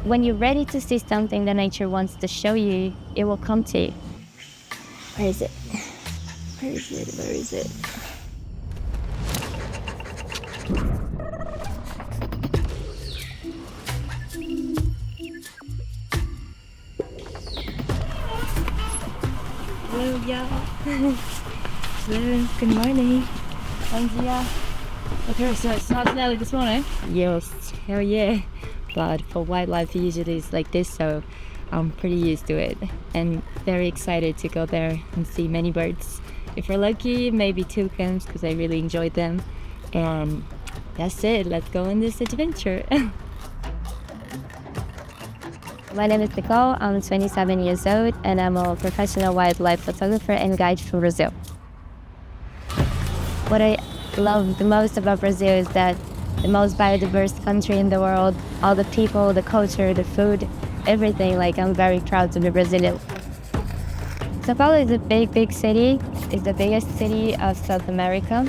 when you're ready to see something that nature wants to show you, it will come to you. Where is it? Where is it? Where is it? Hello, y'all. Hello, good morning. Bom dia. Okay, so it's not early this morning? Yes, hell yeah. But for wildlife, usually it's like this, so I'm pretty used to it. And very excited to go there and see many birds. If we're lucky, maybe toucans, because I really enjoyed them. And that's it, let's go on this adventure. My name is Nicole, I'm 27 years old, and I'm a professional wildlife photographer and guide from Brazil. What I love the most about Brazil is that the most biodiverse country in the world, all the people, the culture, the food, everything. Like, I'm very proud to be Brazilian. São Paulo is a big city. It's the biggest city of South America.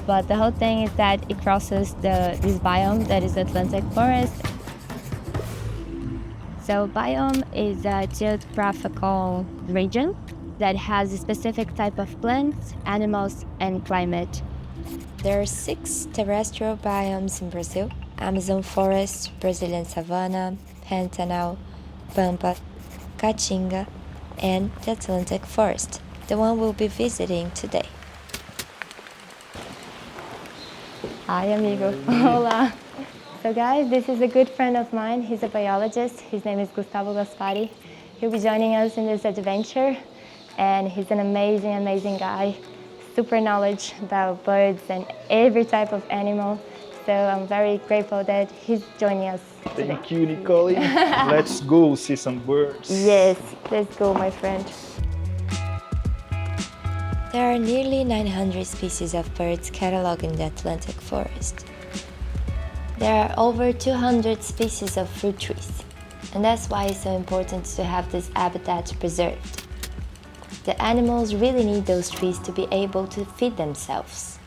But the whole thing is that it crosses this biome that is the Atlantic forest. So biome is a geographical region that has a specific type of plants, animals, and climate. There are 6 terrestrial biomes in Brazil: Amazon forest, Brazilian savanna, Pantanal, Pampa, Caatinga, and the Atlantic forest, the one we'll be visiting today. Hi, amigo. Hola. So guys, this is a good friend of mine. He's a biologist. His name is Gustavo Gaspari. He'll be joining us in this adventure, and he's an amazing guy. Super knowledge about birds and every type of animal. So I'm very grateful that he's joining us today. Thank you, Nicole. Let's go see some birds. Yes, let's go, my friend. There are nearly 900 species of birds cataloged in the Atlantic forest. There are over 200 species of fruit trees, and that's why it's so important to have this habitat preserved. The animals really need those trees to be able to feed themselves.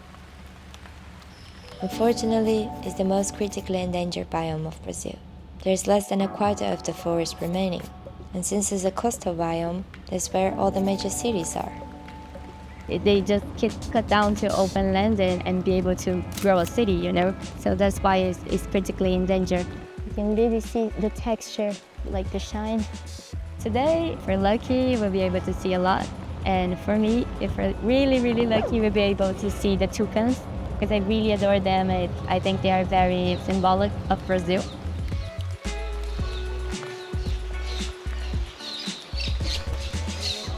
Unfortunately, it's the most critically endangered biome of Brazil. There's less than a quarter of the forest remaining, and since it's a coastal biome, that's where all the major cities are. They just cut down to open land and be able to grow a city, you know? So that's why it's critically endangered. You can really see the texture, like the shine. Today, if we're lucky, we'll be able to see a lot. And for me, if we're really lucky, we'll be able to see the toucans, because I really adore them. I think they are very symbolic of Brazil.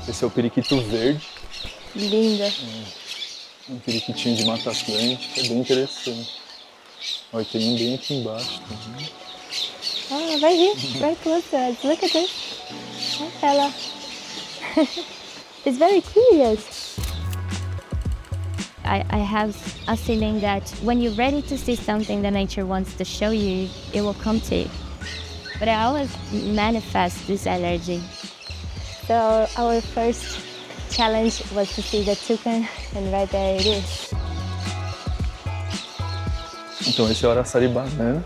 Esse é o periquito verde. Linda. Um periquitinho de Mata Atlântica, é bem interessante. Olha, tem um bem aqui embaixo também. Oh, right here, right close to us. Look at this. Hi, fella. It's very curious. I have a feeling that when you're ready to see something that nature wants to show you, it will come to you. But I always manifest this energy. So our first challenge was to see the toucan, and right there it is. Então esse é o araçaribananas,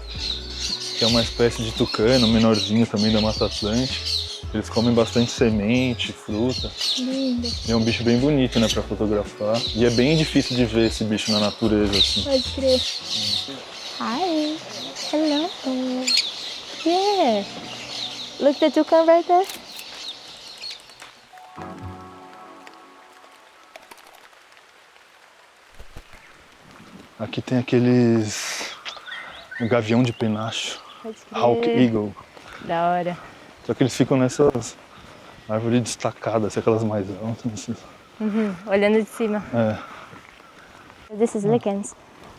que é uma espécie de tucano, menorzinho também da Mata Atlântica. Eles comem bastante semente, fruta. Lindo. E é um bicho bem bonito, né, pra fotografar. E é bem difícil de ver esse bicho na natureza, assim. Pode crer. Hi. Hello. Yeah. Look, the toucan right there. Aqui tem aqueles... o gavião de penacho. Pode crer. Hawk Eagle. Da hora. Só que eles ficam nessas árvores destacadas, aquelas mais altas. Assim. Olhando de cima. É. This is lichens.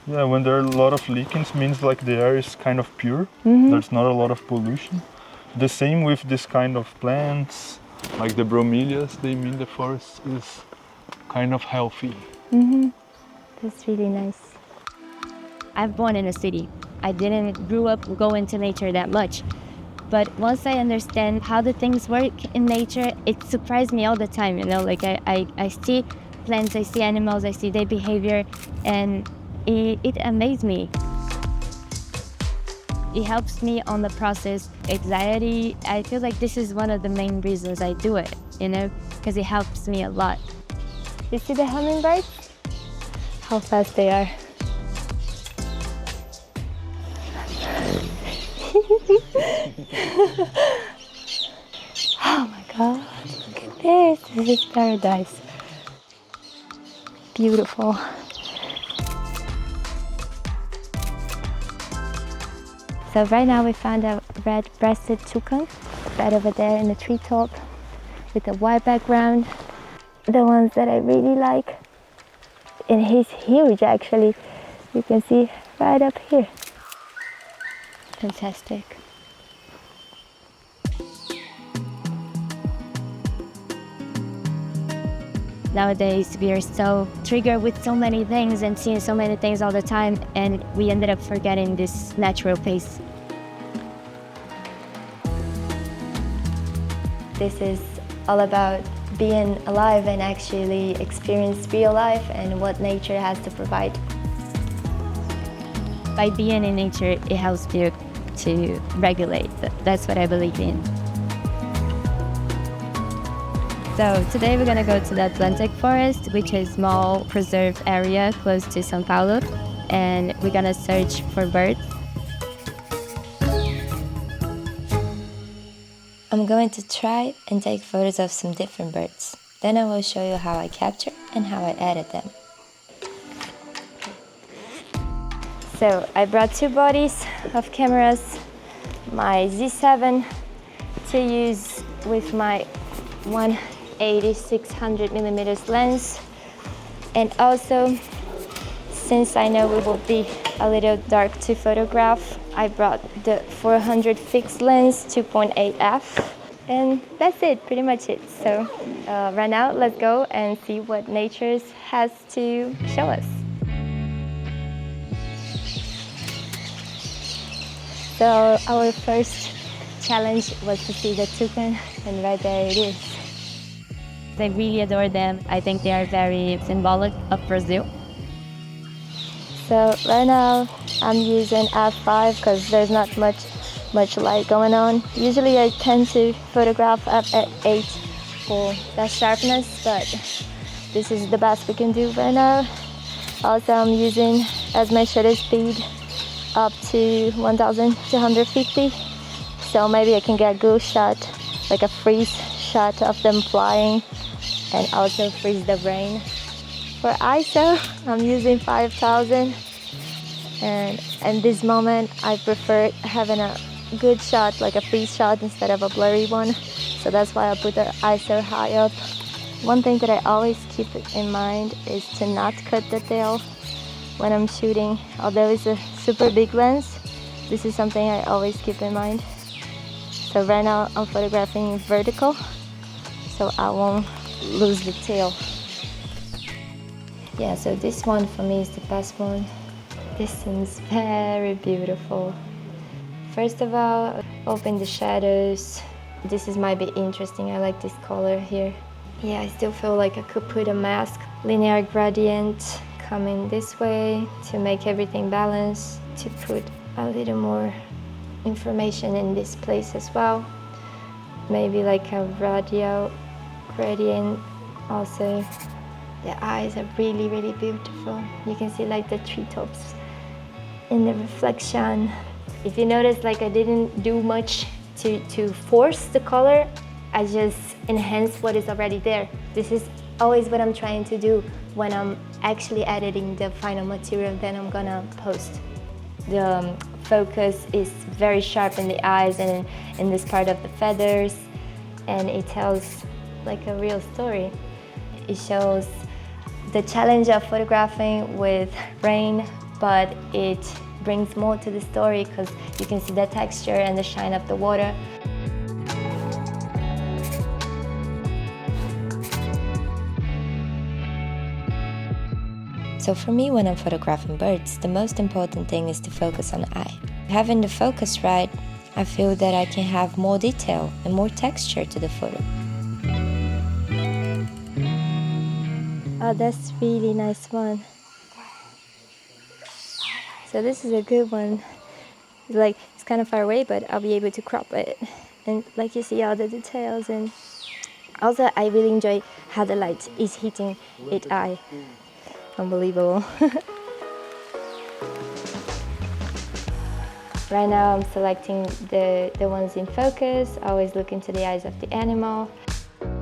Yeah, when there are a lot of lichens, means like the air is kind of pure. There's not a lot of pollution. The same with this kind of plants, like the bromeliads, they mean the forest is kind of healthy. That's really nice. I've born in a city. I didn't grow up going to nature that much. But once I understand how the things work in nature, it surprised me all the time, you know? Like I see plants, I see animals, I see their behavior, and it amazed me. It helps me on the process anxiety. I feel like this is one of the main reasons I do it, because it helps me a lot. You see the hummingbirds? How fast they are. Oh my God, look at this. This is paradise. Beautiful. So right now we found a red-breasted toucan right over there in the treetop with a white background. The ones that I really like. And he's huge actually. You can see right up here. Fantastic. Nowadays we are so triggered with so many things and seeing so many things all the time, and we ended up forgetting this natural pace. This is all about being alive and actually experience real life and what nature has to provide. By being in nature, it helps you to regulate. That's what I believe in. So today we're gonna go to the Atlantic forest, which is a small preserved area close to São Paulo, and we're gonna search for birds. I'm going to try and take photos of some different birds. Then I will show you how I captured and how I edit them. So I brought two bodies of cameras, my Z7 to use with my 180-600mm lens, and also since I know it will be a little dark to photograph, I brought the 400 fixed lens 2.8 f, and that's it, pretty much it. So right now let's go and see what nature has to show us. So our first challenge was to see the toucan, and right there it is. I really adore them. I think they are very symbolic of Brazil. So right now I'm using f5 because there's not much light going on. Usually I tend to photograph at 8 for that sharpness, but this is the best we can do right now. Also I'm using as my shutter speed up to 1250, so maybe I can get a good shot, like a freeze shot of them flying, and also freeze the rain. For ISO, I'm using 5000, and in this moment I prefer having a good shot, like a freeze shot instead of a blurry one, so that's why I put the ISO high up. One thing that I always keep in mind is to not cut the tail when I'm shooting. Although it's a super big lens, this is something I always keep in mind. So right now I'm photographing vertical, so I won't lose the tail. Yeah, so this one for me is the best one. This seems very beautiful. First of all, open the shadows. This might be interesting. I like this color here. Yeah, I still feel like I could put a mask. Linear gradient coming this way to make everything balanced, to put a little more information in this place as well. Maybe like a radial gradient also. The eyes are really, really beautiful. You can see like the treetops in the reflection. If you notice, like I didn't do much to force the color, I just enhance what is already there. This is always what I'm trying to do when I'm actually editing the final material that I'm gonna post. The focus is very sharp in the eyes and in this part of the feathers, and it tells like a real story. It shows the challenge of photographing with rain, but it brings more to the story because you can see the texture and the shine of the water. So for me, when I'm photographing birds, the most important thing is to focus on the eye. Having the focus right, I feel that I can have more detail and more texture to the photo. Oh, that's really nice one. So this is a good one. Like It's kind of far away, but I'll be able to crop it. And like you see all the details, and also I really enjoy how the light is hitting its eye. Unbelievable. Right now I'm selecting the ones in focus, always look into the eyes of the animal.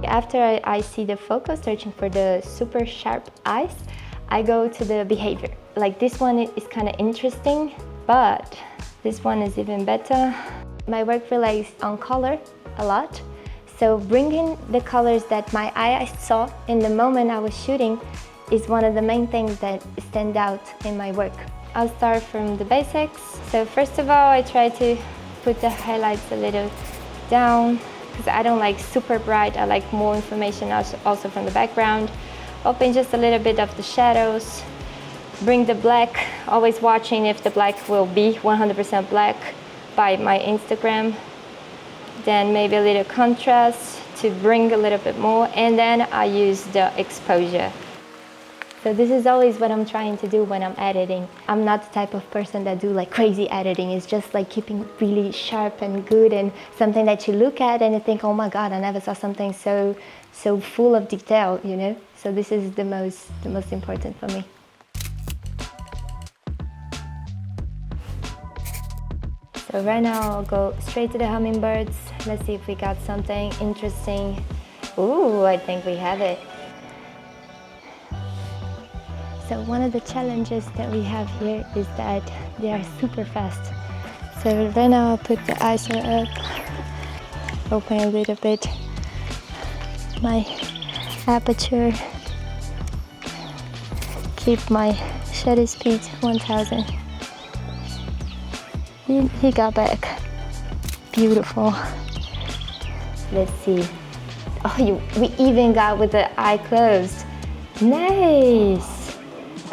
After I see the focus, searching for the super sharp eyes, I go to the behavior. Like this one is kind of interesting, but this one is even better. My work relies on color a lot. So bringing the colors that my eye saw in the moment I was shooting is one of the main things that stand out in my work. I'll start from the basics. So first of all, I try to put the highlights a little down because I don't like super bright. I like more information also from the background. Open just a little bit of the shadows. Bring the black, always watching if the black will be 100% black by my Instagram. Then maybe a little contrast to bring a little bit more. And then I use the exposure. So this is always what I'm trying to do when I'm editing. I'm not the type of person that do like crazy editing. It's just like keeping really sharp and good and something that you look at and you think, oh my God, I never saw something so full of detail, you know? So this is the most important for me. So right now I'll go straight to the hummingbirds. Let's see if we got something interesting. Ooh, I think we have it. So one of the challenges that we have here is that they are super fast. So right now I'll put the ISO up, open a little bit my aperture, keep my shutter speed 1000. He got back. Beautiful. Let's see. Oh, we even got with the eye closed. Nice.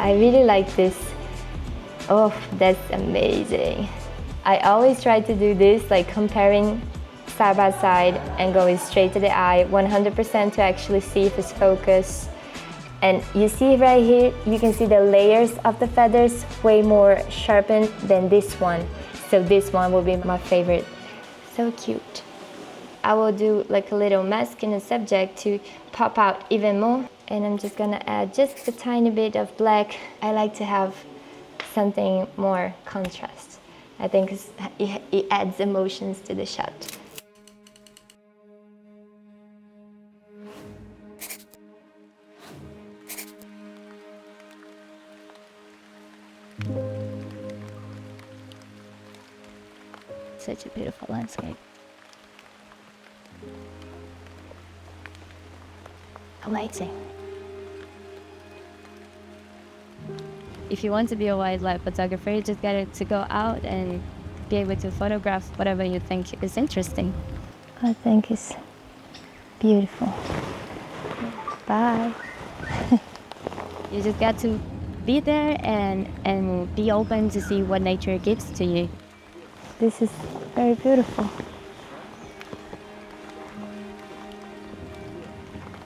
I really like this. Oh, that's amazing. I always try to do this, like comparing side by side and going straight to the eye, 100% to actually see if it's focused. And you see right here, you can see the layers of the feathers way more sharpened than this one. So this one will be my favorite. So cute. I will do like a little mask in the subject to pop out even more. And I'm just gonna add just a tiny bit of black. I like to have something more contrast. I think it adds emotions to the shot. Such a beautiful landscape. Amazing. If you want to be a wildlife photographer, you just got to go out and be able to photograph whatever you think is interesting. I think it's beautiful. Bye. You just got to be there and be open to see what nature gives to you. This is very beautiful.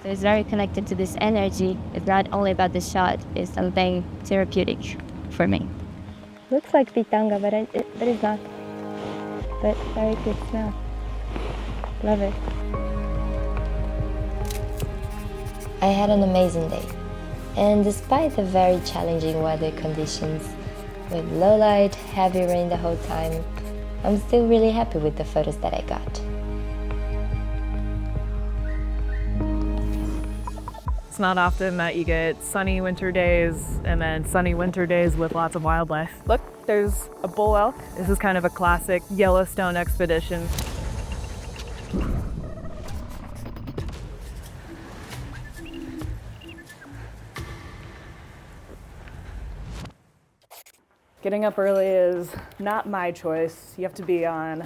So it's very connected to this energy. It's not only about the shot, it's something therapeutic for me. Looks like pitanga, but it's not. But very good smell. Love it. I had an amazing day. And despite the very challenging weather conditions, with low light, heavy rain the whole time, I'm still really happy with the photos that I got. It's not often that you get sunny winter days and then sunny winter days with lots of wildlife. Look, there's a bull elk. This is kind of a classic Yellowstone expedition. Getting up early is not my choice. You have to be on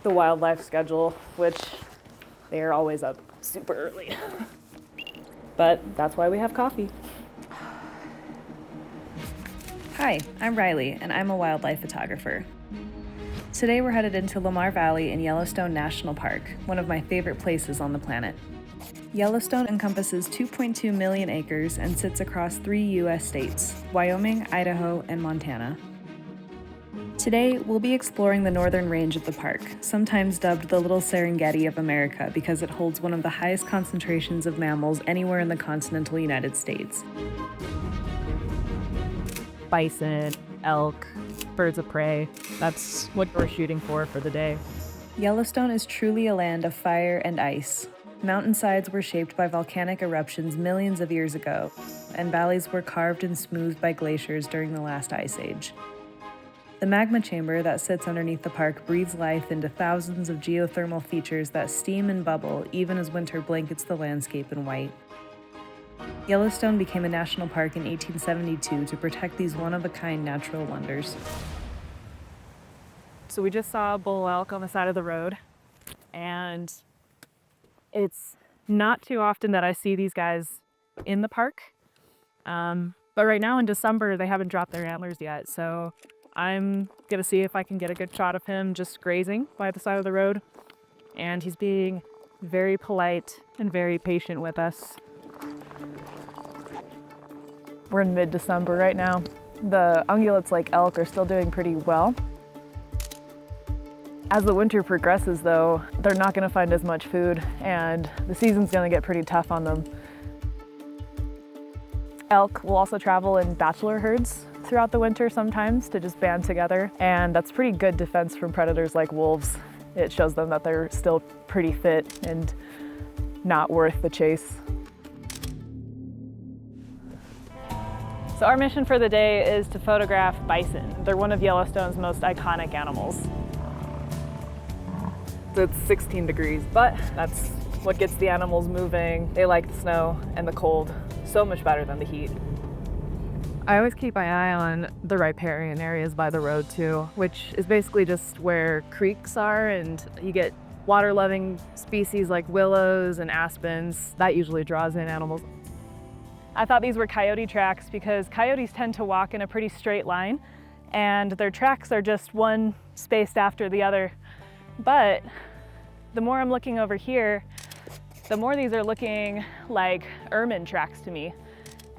the wildlife schedule, which they are always up super early. But that's why we have coffee. Hi, I'm Riley, and I'm a wildlife photographer. Today we're headed into Lamar Valley in Yellowstone National Park, one of my favorite places on the planet. Yellowstone encompasses 2.2 million acres and sits across 3 U.S. states, Wyoming, Idaho, and Montana. Today, we'll be exploring the northern range of the park, sometimes dubbed the Little Serengeti of America because it holds one of the highest concentrations of mammals anywhere in the continental United States. Bison, elk, birds of prey. That's what we're shooting for the day. Yellowstone is truly a land of fire and ice. Mountainsides were shaped by volcanic eruptions millions of years ago, and valleys were carved and smoothed by glaciers during the last ice age. The magma chamber that sits underneath the park breathes life into thousands of geothermal features that steam and bubble even as winter blankets the landscape in white. Yellowstone became a national park in 1872 to protect these one-of-a-kind natural wonders. So we just saw a bull elk on the side of the road, and it's not too often that I see these guys in the park. But right now in December, they haven't dropped their antlers yet, so I'm gonna see if I can get a good shot of him just grazing by the side of the road. And he's being very polite and very patient with us. We're in mid-December right now. The ungulates like elk are still doing pretty well. As the winter progresses though, they're not gonna find as much food and the season's gonna get pretty tough on them. Elk will also travel in bachelor herds throughout the winter sometimes to just band together, and that's pretty good defense from predators like wolves. It shows them that they're still pretty fit and not worth the chase. So our mission for the day is to photograph bison. They're one of Yellowstone's most iconic animals. It's 16 degrees, but that's what gets the animals moving. They like the snow and the cold so much better than the heat. I always keep my eye on the riparian areas by the road too, which is basically just where creeks are, and you get water-loving species like willows and aspens. That usually draws in animals. I thought these were coyote tracks because coyotes tend to walk in a pretty straight line, and their tracks are just one spaced after the other. But the more I'm looking over here, the more these are looking like ermine tracks to me.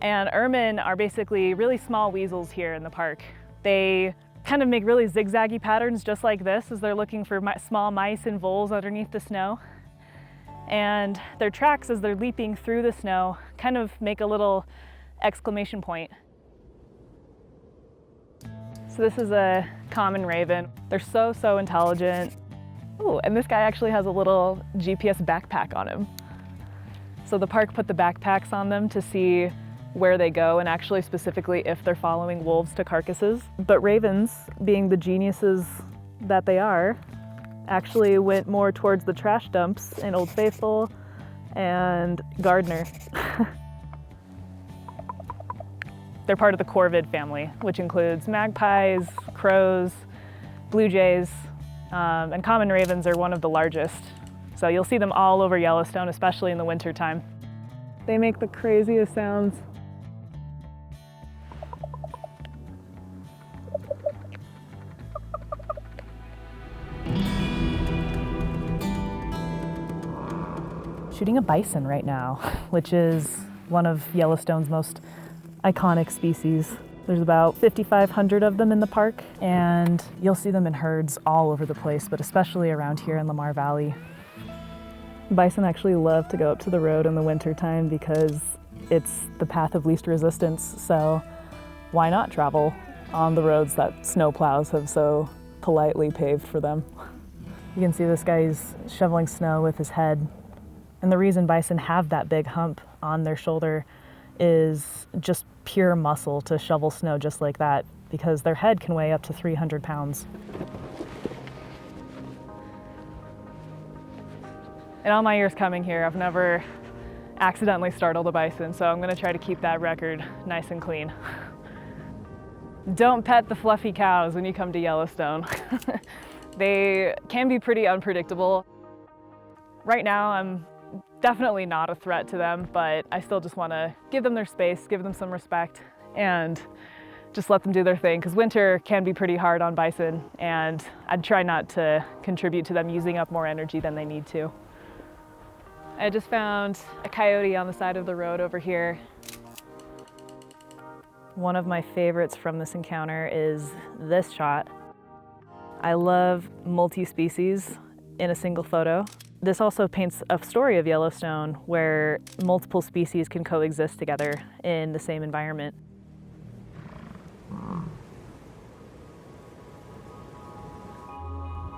And ermine are basically really small weasels here in the park. They kind of make really zigzaggy patterns just like this as they're looking for small mice and voles underneath the snow. And their tracks as they're leaping through the snow kind of make a little exclamation point. So this is a common raven. They're so intelligent. Oh, and this guy actually has a little GPS backpack on him. So the park put the backpacks on them to see where they go, and actually specifically if they're following wolves to carcasses. But ravens, being the geniuses that they are, actually went more towards the trash dumps in Old Faithful and Gardner. They're part of the corvid family, which includes magpies, crows, blue jays, and common ravens are one of the largest. So you'll see them all over Yellowstone, especially in the winter time. They make the craziest sounds. Shooting a bison right now, which is one of Yellowstone's most iconic species. There's about 5,500 of them in the park, and you'll see them in herds all over the place, but especially around here in Lamar Valley. Bison actually love to go up to the road in the winter time because it's the path of least resistance, so why not travel on the roads that snowplows have so politely paved for them? You can see this guy's shoveling snow with his head. And the reason bison have that big hump on their shoulder is just pure muscle to shovel snow just like that, because their head can weigh up to 300 pounds. In all my years coming here, I've never accidentally startled a bison, so I'm gonna try to keep that record nice and clean. Don't pet the fluffy cows when you come to Yellowstone. They can be pretty unpredictable. Right now, I'm definitely not a threat to them, but I still just want to give them their space, give them some respect, and just let them do their thing, because winter can be pretty hard on bison, and I'd try not to contribute to them using up more energy than they need to. I just found a coyote on the side of the road over here. One of my favorites from this encounter is this shot. I love multi-species in a single photo. This also paints a story of Yellowstone where multiple species can coexist together in the same environment.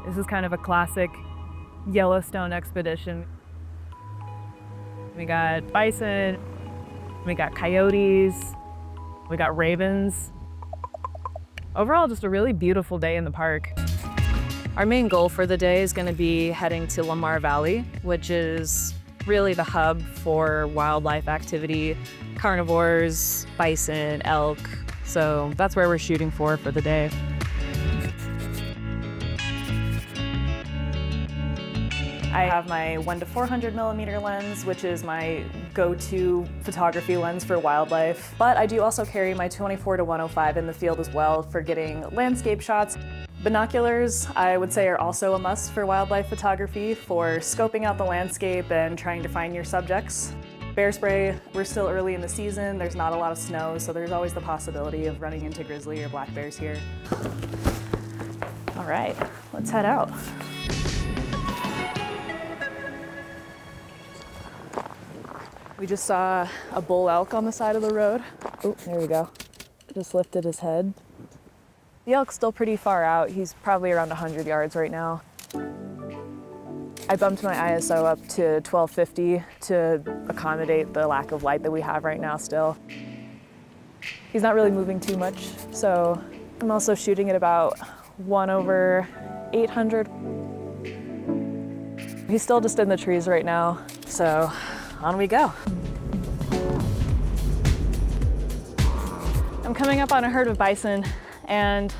This is kind of a classic Yellowstone expedition. We got bison, we got coyotes, we got ravens. Overall, just a really beautiful day in the park. Our main goal for the day is going to be heading to Lamar Valley, which is really the hub for wildlife activity, carnivores, bison, elk. So that's where we're shooting for the day. I have my 1 to 400 millimeter lens, which is my go-to photography lens for wildlife. But I do also carry my 24 to 105 in the field as well for getting landscape shots. Binoculars, I would say, are also a must for wildlife photography for scoping out the landscape and trying to find your subjects. Bear spray, we're still early in the season, there's not a lot of snow, so there's always the possibility of running into grizzly or black bears here. All right, let's head out. We just saw a bull elk on the side of the road. Oh, there we go. Just lifted his head. The elk's still pretty far out. He's probably around 100 yards right now. I bumped my ISO up to 1250 to accommodate the lack of light that we have right now still. He's not really moving too much, so I'm also shooting at about 1/800. He's still just in the trees right now, so on we go. I'm coming up on a herd of bison, and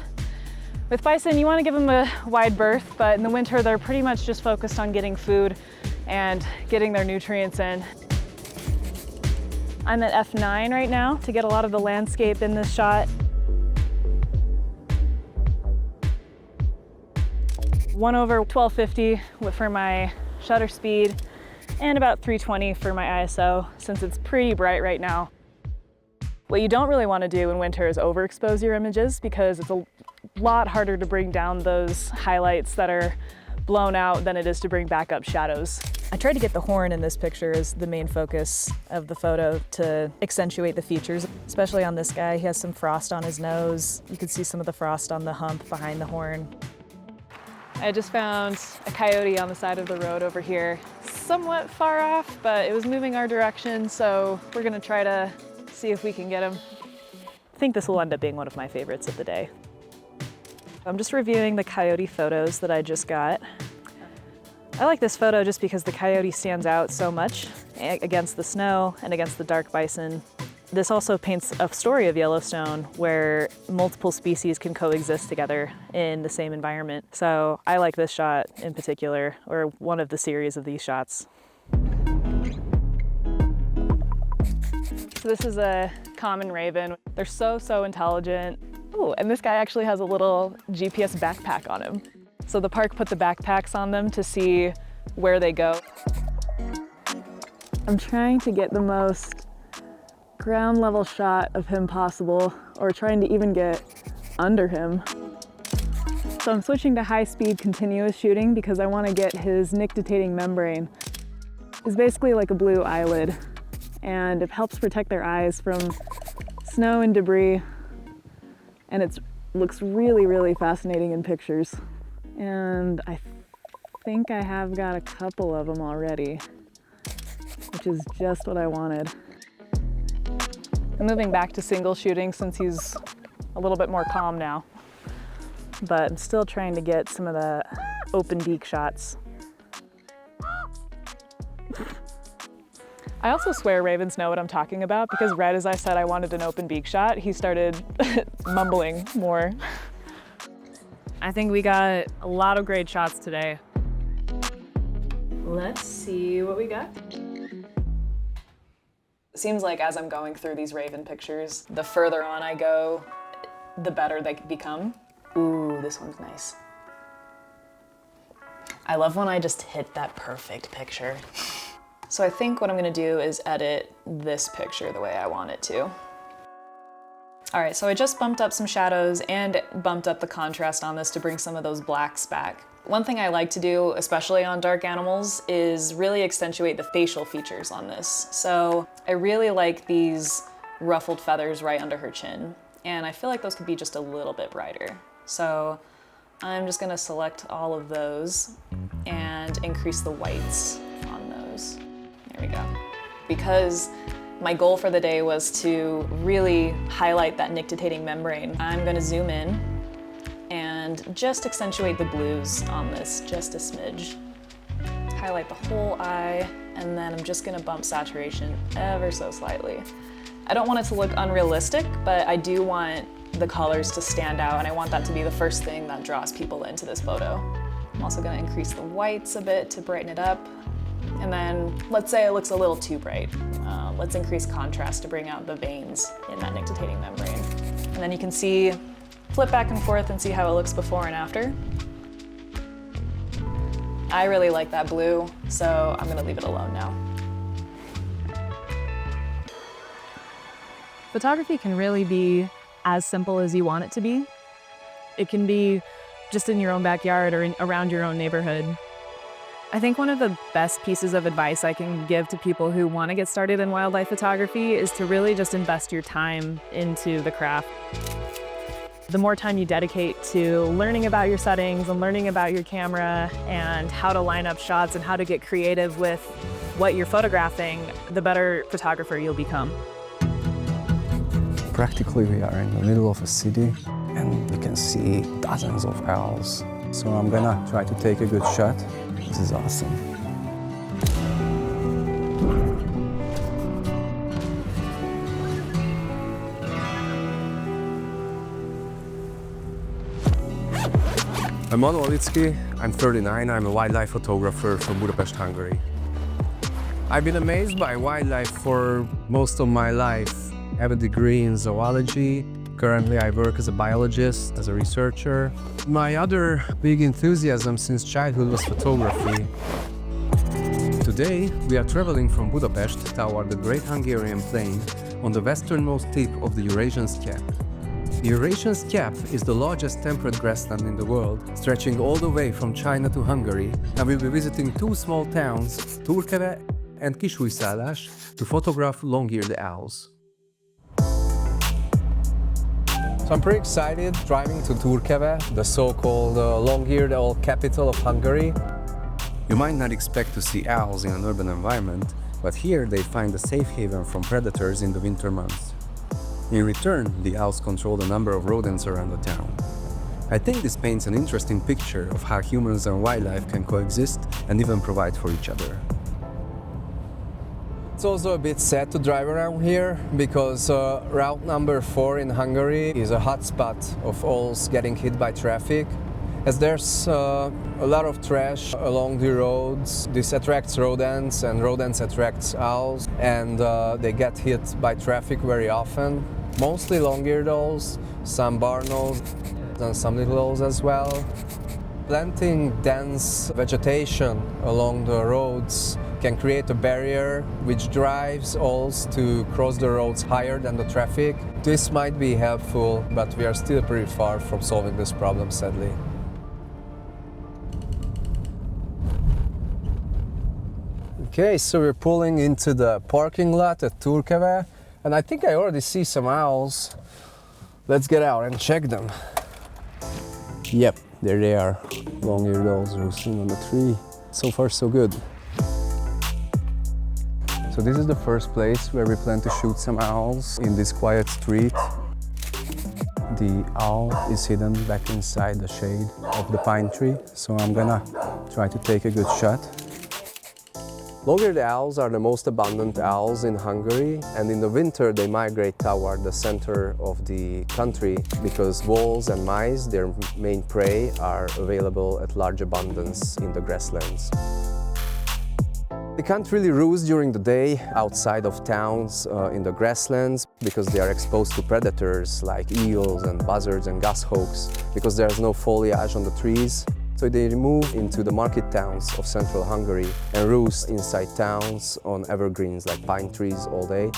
with bison, you want to give them a wide berth, but in the winter, they're pretty much just focused on getting food and getting their nutrients in. I'm at F9 right now to get a lot of the landscape in this shot. 1/1250 for my shutter speed, and about 320 for my ISO, since it's pretty bright right now. What you don't really want to do in winter is overexpose your images, because it's a lot harder to bring down those highlights that are blown out than it is to bring back up shadows. I tried to get the horn in this picture as the main focus of the photo to accentuate the features, especially on this guy. He has some frost on his nose. You can see some of the frost on the hump behind the horn. I just found a coyote on the side of the road over here, somewhat far off, but it was moving our direction, so we're gonna try to see if we can get him. I think this will end up being one of my favorites of the day. I'm just reviewing the coyote photos that I just got. I like this photo just because the coyote stands out so much against the snow and against the dark bison. This also paints a story of Yellowstone where multiple species can coexist together in the same environment. So I like this shot in particular, or one of the series of these shots. So this is a common raven. They're so intelligent. Ooh, and this guy actually has a little GPS backpack on him. So the park put the backpacks on them to see where they go. I'm trying to get the most ground level shot of him possible, or trying to even get under him. So I'm switching to high speed continuous shooting because I want to get his nictitating membrane. It's basically like a blue eyelid, and it helps protect their eyes from snow and debris, and it looks really fascinating in pictures. And I think I have got a couple of them already, which is just what I wanted. I'm moving back to single shooting since he's a little bit more calm now, but I'm still trying to get some of the open beak shots. I also swear ravens know what I'm talking about, because right as I said I wanted an open beak shot, he started mumbling more. I think we got a lot of great shots today. Let's see what we got. Seems like as I'm going through these raven pictures, the further on I go, the better they become. Ooh, this one's nice. I love when I just hit that perfect picture. So I think what I'm gonna do is edit this picture the way I want it to. All right, so I just bumped up some shadows and bumped up the contrast on this to bring some of those blacks back. One thing I like to do, especially on dark animals, is really accentuate the facial features on this. So I really like these ruffled feathers right under her chin, and I feel like those could be just a little bit brighter. So I'm just gonna select all of those and increase the whites on those. There we go. Because my goal for the day was to really highlight that nictitating membrane, I'm gonna zoom in and just accentuate the blues on this just a smidge. Highlight the whole eye, and then I'm just gonna bump saturation ever so slightly. I don't want it to look unrealistic, but I do want the colors to stand out, and I want that to be the first thing that draws people into this photo. I'm also gonna increase the whites a bit to brighten it up. And then let's say it looks a little too bright. Let's increase contrast to bring out the veins in that nictitating membrane. And then you can see, flip back and forth and see how it looks before and after. I really like that blue, so I'm gonna leave it alone now. Photography can really be as simple as you want it to be. It can be just in your own backyard or around your own neighborhood. I think one of the best pieces of advice I can give to people who want to get started in wildlife photography is to really just invest your time into the craft. The more time you dedicate to learning about your settings and learning about your camera and how to line up shots and how to get creative with what you're photographing, the better photographer you'll become. Practically, we are in the middle of a city and you can see dozens of owls. So I'm gonna try to take a good shot. This is awesome. I'm Manu Olicki, I'm 39, I'm a wildlife photographer from Budapest, Hungary. I've been amazed by wildlife for most of my life. I have a degree in zoology. Currently, I work as a biologist, as a researcher. My other big enthusiasm since childhood was photography. Today, we are traveling from Budapest toward the Great Hungarian Plain on the westernmost tip of the Eurasian steppe. The Eurasian steppe is the largest temperate grassland in the world, stretching all the way from China to Hungary, and we'll be visiting two small towns, Turkeve and Kisújszállás, to photograph long-eared owls. So I'm pretty excited driving to Turkeve, the so-called long-eared owl capital of Hungary. You might not expect to see owls in an urban environment, but here they find a safe haven from predators in the winter months. In return, the owls control a number of rodents around the town. I think this paints an interesting picture of how humans and wildlife can coexist and even provide for each other. It's also a bit sad to drive around here because route number 4 in Hungary is a hotspot of owls getting hit by traffic. As there's a lot of trash along the roads, this attracts rodents and rodents attracts owls, and they get hit by traffic very often. Mostly long-eared owls, some barn owls and some little owls as well. Planting dense vegetation along the roads can create a barrier which drives owls to cross the roads higher than the traffic. This might be helpful, but we are still pretty far from solving this problem, sadly. Okay, so we're pulling into the parking lot at Turkeve, and I think I already see some owls. Let's get out and check them. Yep, there they are. Long-eared owls roosting on the tree. So far, so good. So this is the first place where we plan to shoot some owls in this quiet street. The owl is hidden back inside the shade of the pine tree, so I'm gonna try to take a good shot. Long-eared owls are the most abundant owls in Hungary, and in the winter they migrate toward the center of the country because voles and mice, their main prey, are available at large abundance in the grasslands. They can't really roost during the day outside of towns in the grasslands because they are exposed to predators like eels and buzzards and goshawks because there's no foliage on the trees. So they move into the market towns of central Hungary and roost inside towns on evergreens like pine trees all day.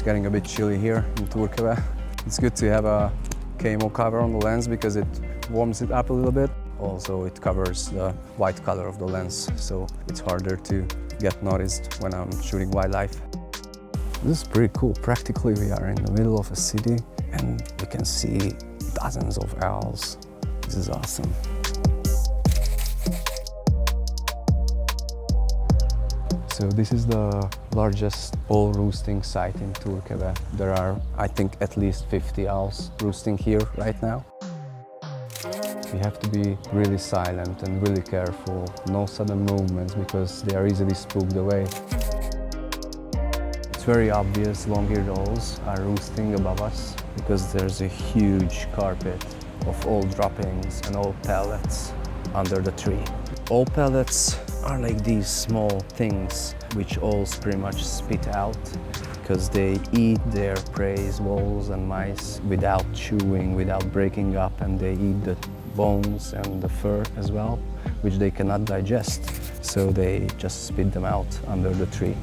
getting a bit chilly here in Turkeve. It's good to have a camo cover on the lens because it warms it up a little bit. Also, it covers the white color of the lens, so it's harder to get noticed when I'm shooting wildlife. This is pretty cool. Practically, we are in the middle of a city and we can see dozens of owls. This is awesome. So this is the largest owl roosting site in Turkeve. There are, I think, at least 50 owls roosting here right now. We have to be really silent and really careful. No sudden movements because they are easily spooked away. It's very obvious long-eared owls are roosting above us because there's a huge carpet of owl droppings and owl pellets under the tree. Owl pellets are like these small things which owls pretty much spit out because they eat their prey, voles and mice, without chewing, without breaking up, and they eat the bones and the fur as well, which they cannot digest, so they just spit them out under the tree.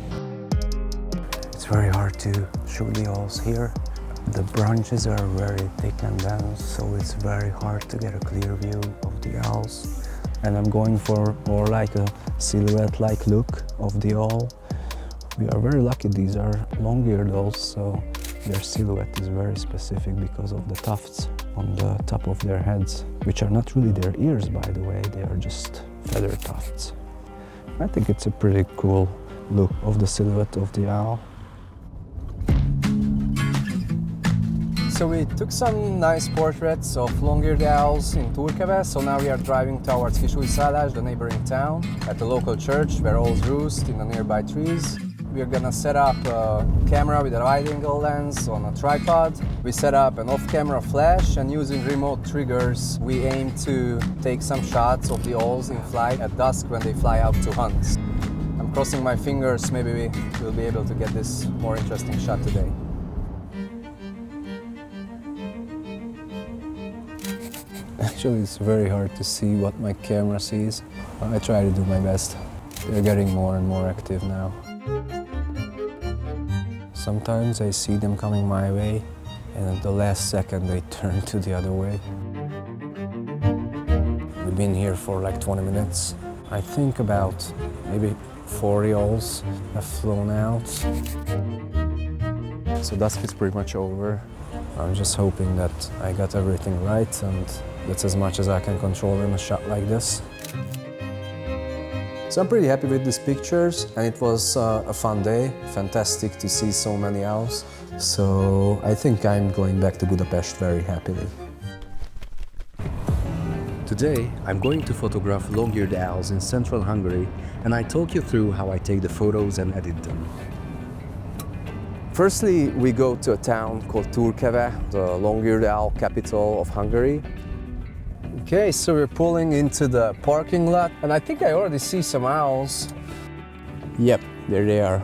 It's very hard to shoot the owls here. The branches are very thick and dense, so it's very hard to get a clear view of the owls. And I'm going for more like a silhouette-like look of the owl. We are very lucky, these are long-eared owls, so their silhouette is very specific because of the tufts on the top of their heads, which are not really their ears, by the way, they are just feather tufts. I think it's a pretty cool look of the silhouette of the owl. So we took some nice portraits of long-eared owls in Turkeve, so now we are driving towards Kisújszállás, the neighboring town, at the local church where owls roost in the nearby trees. We are gonna set up a camera with a wide-angle lens on a tripod. We set up an off-camera flash, and using remote triggers, we aim to take some shots of the owls in flight at dusk when they fly out to hunt. I'm crossing my fingers, maybe we will be able to get this more interesting shot today. Actually, it's very hard to see what my camera sees. I try to do my best. They're getting more and more active now. Sometimes I see them coming my way, and at the last second they turn to the other way. We've been here for like 20 minutes. I think about maybe 40 owls have flown out. So dusk is pretty much over. I'm just hoping that I got everything right, and that's as much as I can control in a shot like this. So I'm pretty happy with these pictures, and it was a fun day. Fantastic to see so many owls. So I think I'm going back to Budapest very happily. Today, I'm going to photograph long-eared owls in central Hungary, and I talk you through how I take the photos and edit them. Firstly, we go to a town called Turkeve, the long-eared owl capital of Hungary. Okay, so we're pulling into the parking lot, and I think I already see some owls. Yep, there they are.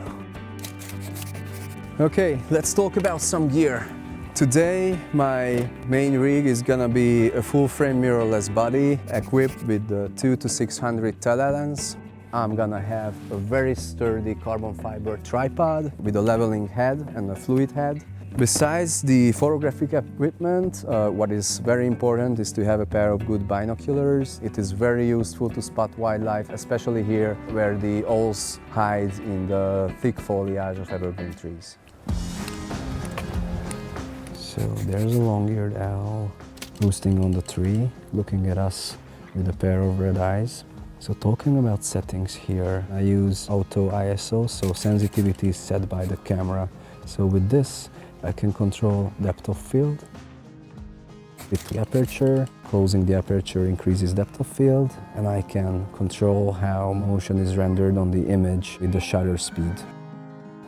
Okay, let's talk about some gear. Today, my main rig is gonna be a full-frame mirrorless body equipped with the 2 to 600 telelens. I'm gonna have a very sturdy carbon fiber tripod with a leveling head and a fluid head. Besides the photographic equipment, what is very important is to have a pair of good binoculars. It is very useful to spot wildlife, especially here where the owls hide in the thick foliage of evergreen trees. So there's a long-eared owl roosting on the tree, looking at us with a pair of red eyes. So talking about settings here, I use auto ISO, so sensitivity is set by the camera. So with this, I can control depth of field. With the aperture, closing the aperture increases depth of field, and I can control how motion is rendered on the image with the shutter speed.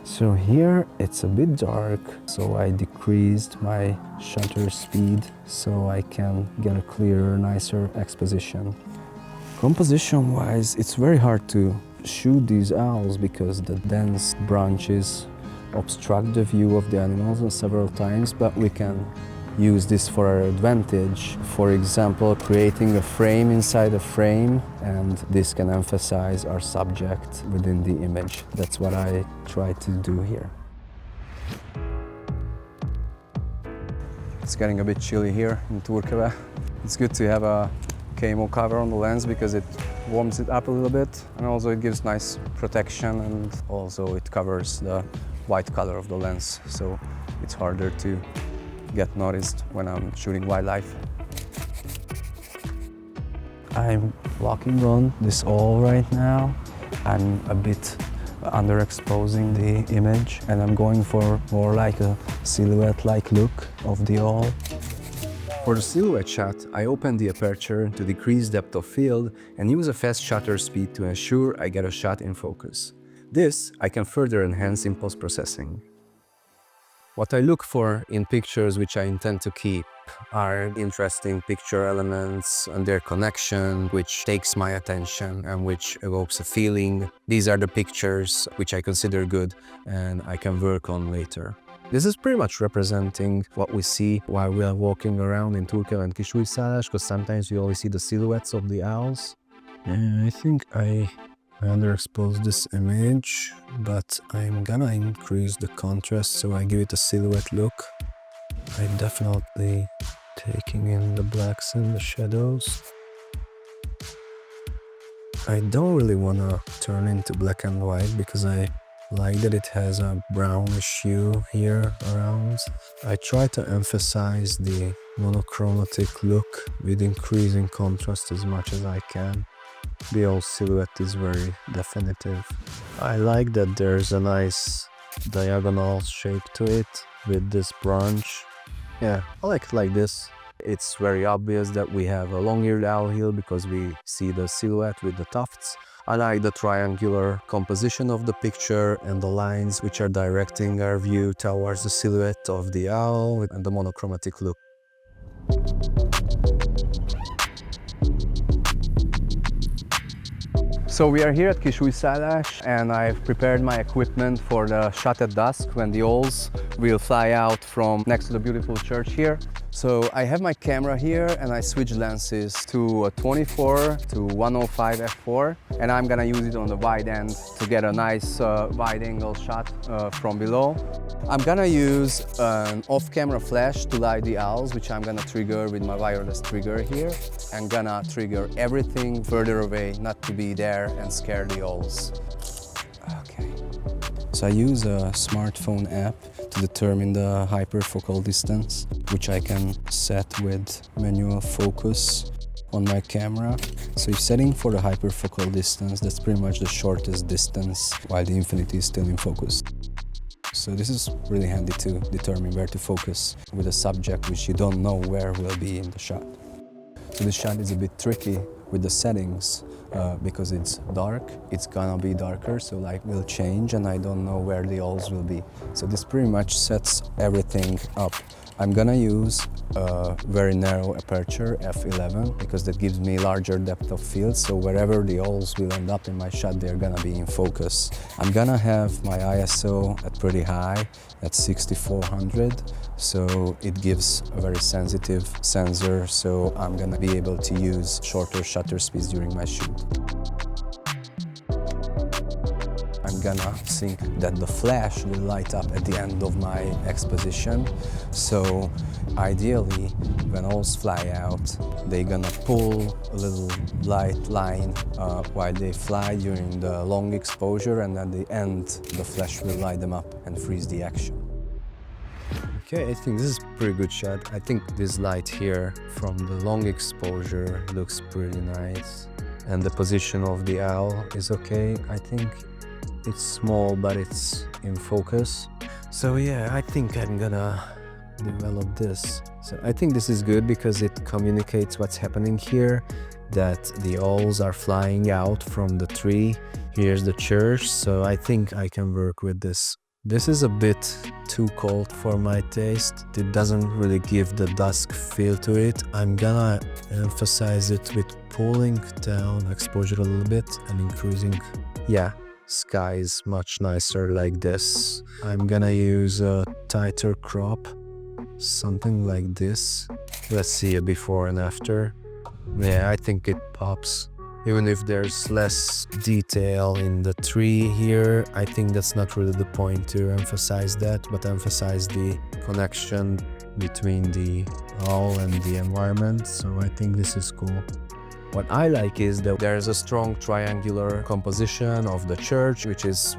So here it's a bit dark, so I decreased my shutter speed so I can get a clearer, nicer exposition. Composition-wise, it's very hard to shoot these owls because the dense branches obstruct the view of the animals several times, but we can use this for our advantage. For example, creating a frame inside a frame, and this can emphasize our subject within the image. That's what I try to do here. It's getting a bit chilly here in Turkey. It's good to have a camo cover on the lens because it warms it up a little bit, and also it gives nice protection, and also it covers the white color of the lens, so it's harder to get noticed when I'm shooting wildlife. I'm locking on this owl right now. I'm a bit underexposing the image, and I'm going for more like a silhouette-like look of the owl. For the silhouette shot, I open the aperture to decrease depth of field and use a fast shutter speed to ensure I get a shot in focus. This I can further enhance in post-processing. What I look for in pictures which I intend to keep are interesting picture elements and their connection, which takes my attention and which evokes a feeling. These are the pictures which I consider good and I can work on later. This is pretty much representing what we see while we are walking around in Turkey and Kisújszállás, because sometimes we only see the silhouettes of the owls. And I think I underexposed this image, but I'm gonna increase the contrast so I give it a silhouette look. I'm definitely taking in the blacks and the shadows. I don't really wanna turn into black and white because I like that it has a brownish hue here around. I try to emphasize the monochromatic look with increasing contrast as much as I can. The whole silhouette is very definitive. I like that there's a nice diagonal shape to it with this branch. Yeah, I like it like this. It's very obvious that we have a long-eared owl here because we see the silhouette with the tufts. I like the triangular composition of the picture and the lines which are directing our view towards the silhouette of the owl and the monochromatic look. So we are here at Kisújszállás and I've prepared my equipment for the shot at dusk when the owls will fly out from next to the beautiful church here. So I have my camera here and I switch lenses to a 24 to 105 f4, and I'm gonna use it on the wide end to get a nice wide angle shot from below. I'm gonna use an off-camera flash to light the owls, which I'm gonna trigger with my wireless trigger here. I'm gonna trigger everything further away, not to be there and scare the owls. Okay. So I use a smartphone app to determine the hyperfocal distance, which I can set with manual focus on my camera. So if setting for the hyperfocal distance, that's pretty much the shortest distance while the infinity is still in focus. So this is really handy to determine where to focus with a subject which you don't know where will be in the shot. So this shot is a bit tricky with the settings because it's dark, it's gonna be darker, so light will change and I don't know where the owls will be. So this pretty much sets everything up. I'm gonna use a very narrow aperture, f11, because that gives me larger depth of field, so wherever the owls will end up in my shot, they're gonna be in focus. I'm gonna have my ISO at pretty high, at 6400, so it gives a very sensitive sensor, so I'm gonna be able to use shorter shutter speeds during my shoot. I'm gonna think that the flash will light up at the end of my exposition. So ideally, when owls fly out, they're gonna pull a little light line while they fly during the long exposure, and at the end, the flash will light them up and freeze the action. Okay, I think this is a pretty good shot. I think this light here from the long exposure looks pretty nice. And the position of the owl is okay. I think it's small, but it's in focus. So yeah, I think I'm gonna develop this. So I think this is good because it communicates what's happening here, that the owls are flying out from the tree. Here's the church, so I think I can work with this. This is a bit too cold for my taste. It doesn't really give the dusk feel to it. I'm gonna emphasize it with pulling down exposure a little bit and increasing. Yeah, sky is much nicer like this. I'm gonna use a tighter crop, something like this. Let's see a before and after. Yeah, I think it pops. Even if there's less detail in the tree here, I think that's not really the point to emphasize that, but emphasize the connection between the owl and the environment, so I think this is cool. What I like is that there's a strong triangular composition of the church, which is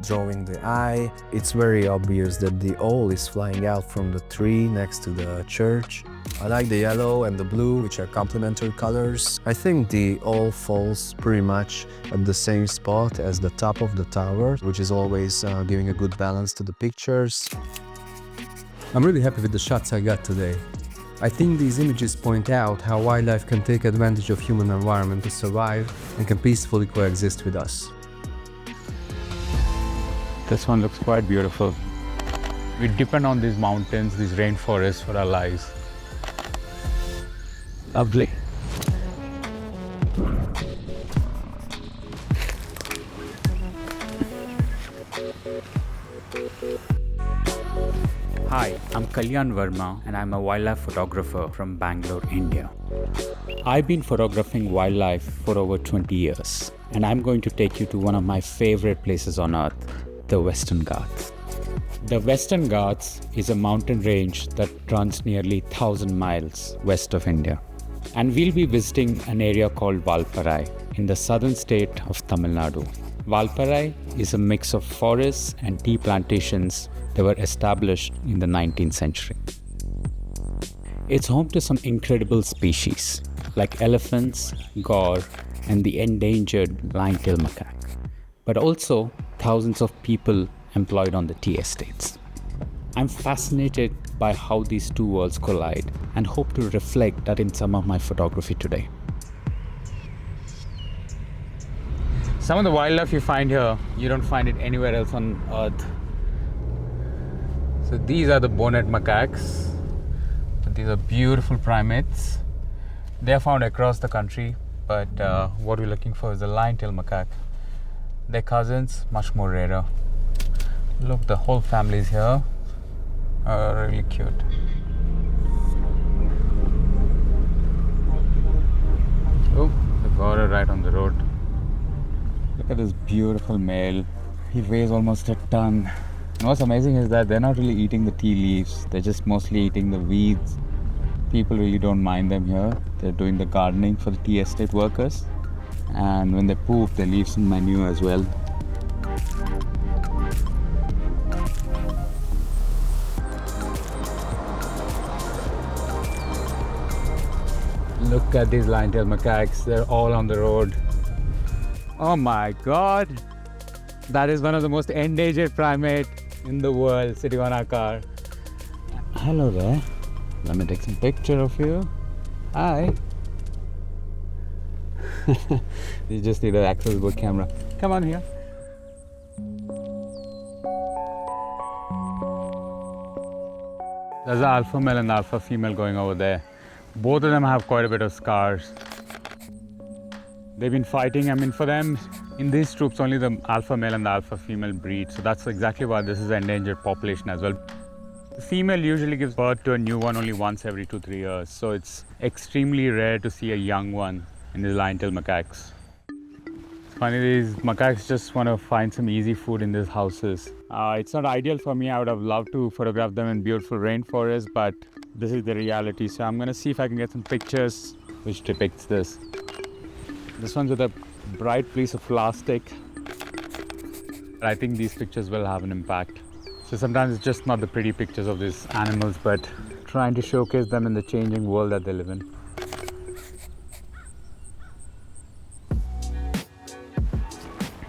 drawing the eye. It's very obvious that the owl is flying out from the tree next to the church. I like the yellow and the blue, which are complementary colors. I think the owl falls pretty much at the same spot as the top of the tower, which is always giving a good balance to the pictures. I'm really happy with the shots I got today. I think these images point out how wildlife can take advantage of human environment to survive and can peacefully coexist with us. This one looks quite beautiful. We depend on these mountains, these rainforests for our lives. Lovely. Hi, I'm Kalyan Verma and I'm a wildlife photographer from Bangalore, India. I've been photographing wildlife for over 20 years and I'm going to take you to one of my favorite places on earth, the Western Ghats. The Western Ghats is a mountain range that runs nearly 1,000 miles west of India. And we'll be visiting an area called Valparai in the southern state of Tamil Nadu. Valparai is a mix of forests and tea plantations that were established in the 19th century. It's home to some incredible species like elephants, gaur, and the endangered line-tailed macaque, but also thousands of people employed on the tea estates. I'm fascinated by how these two worlds collide and hope to reflect that in some of my photography today. Some of the wildlife you find here, you don't find it anywhere else on earth. So these are the bonnet macaques. These are beautiful primates. They are found across the country, but what we're looking for is the line-tailed macaque. Their cousins, much more rarer. Look, the whole family is here. Really cute. Oh, the border right on the road. Look at this beautiful male. He weighs almost a ton. And what's amazing is that they're not really eating the tea leaves. They're just mostly eating the weeds. People really don't mind them here. They're doing the gardening for the tea estate workers. And when they poop, they leave some manure as well. Look at these line-tailed macaques. They're all on the road. Oh my God. That is one of the most endangered primates in the world sitting on our car. Hello there. Let me take some picture of you. Hi. You just need an accessible camera. Come on here. There's an alpha male and alpha female going over there. Both of them have quite a bit of scars. They've been fighting. I mean, for them, in these troops, only the alpha male and the alpha female breed. So that's exactly why this is an endangered population as well. The female usually gives birth to a new one only once every 2-3 years. So it's extremely rare to see a young one in these line-tailed macaques. It's funny, these macaques just want to find some easy food in these houses. It's not ideal for me. I would have loved to photograph them in beautiful rainforests, but this is the reality. So I'm going to see if I can get some pictures which depicts this. This one's with a bright piece of plastic. I think these pictures will have an impact. So sometimes it's just not the pretty pictures of these animals, but trying to showcase them in the changing world that they live in.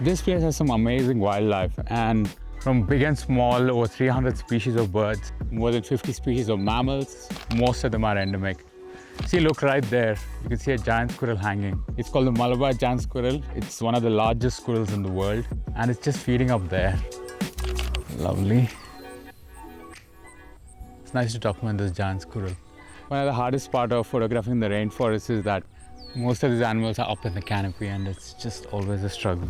This place has some amazing wildlife, and from big and small, over 300 species of birds, more than 50 species of mammals. Most of them are endemic. See, look right there. You can see a giant squirrel hanging. It's called the Malabar giant squirrel. It's one of the largest squirrels in the world, and it's just feeding up there. Lovely. It's nice to document this giant squirrel. One of the hardest part of photographing the rainforest is that most of these animals are up in the canopy, and it's just always a struggle.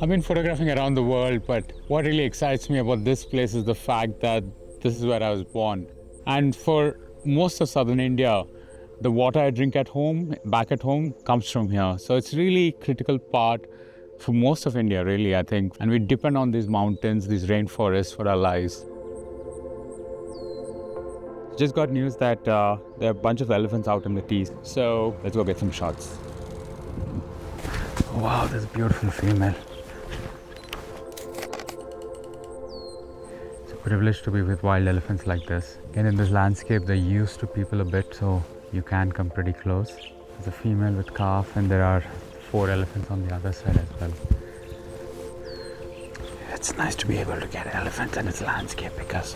I've been photographing around the world, but what really excites me about this place is the fact that this is where I was born. And for most of southern India, the water I drink at home, back at home, comes from here. So it's really a critical part for most of India, really, I think. And we depend on these mountains, these rainforests for our lives. Just got news that there are a bunch of elephants out in the tea. So let's go get some shots. Wow, this beautiful female. It's a privilege to be with wild elephants like this. And in this landscape, they're used to people a bit, so you can come pretty close. There's a female with calf, and there are 4 elephants on the other side as well. It's nice to be able to get elephants in its landscape, because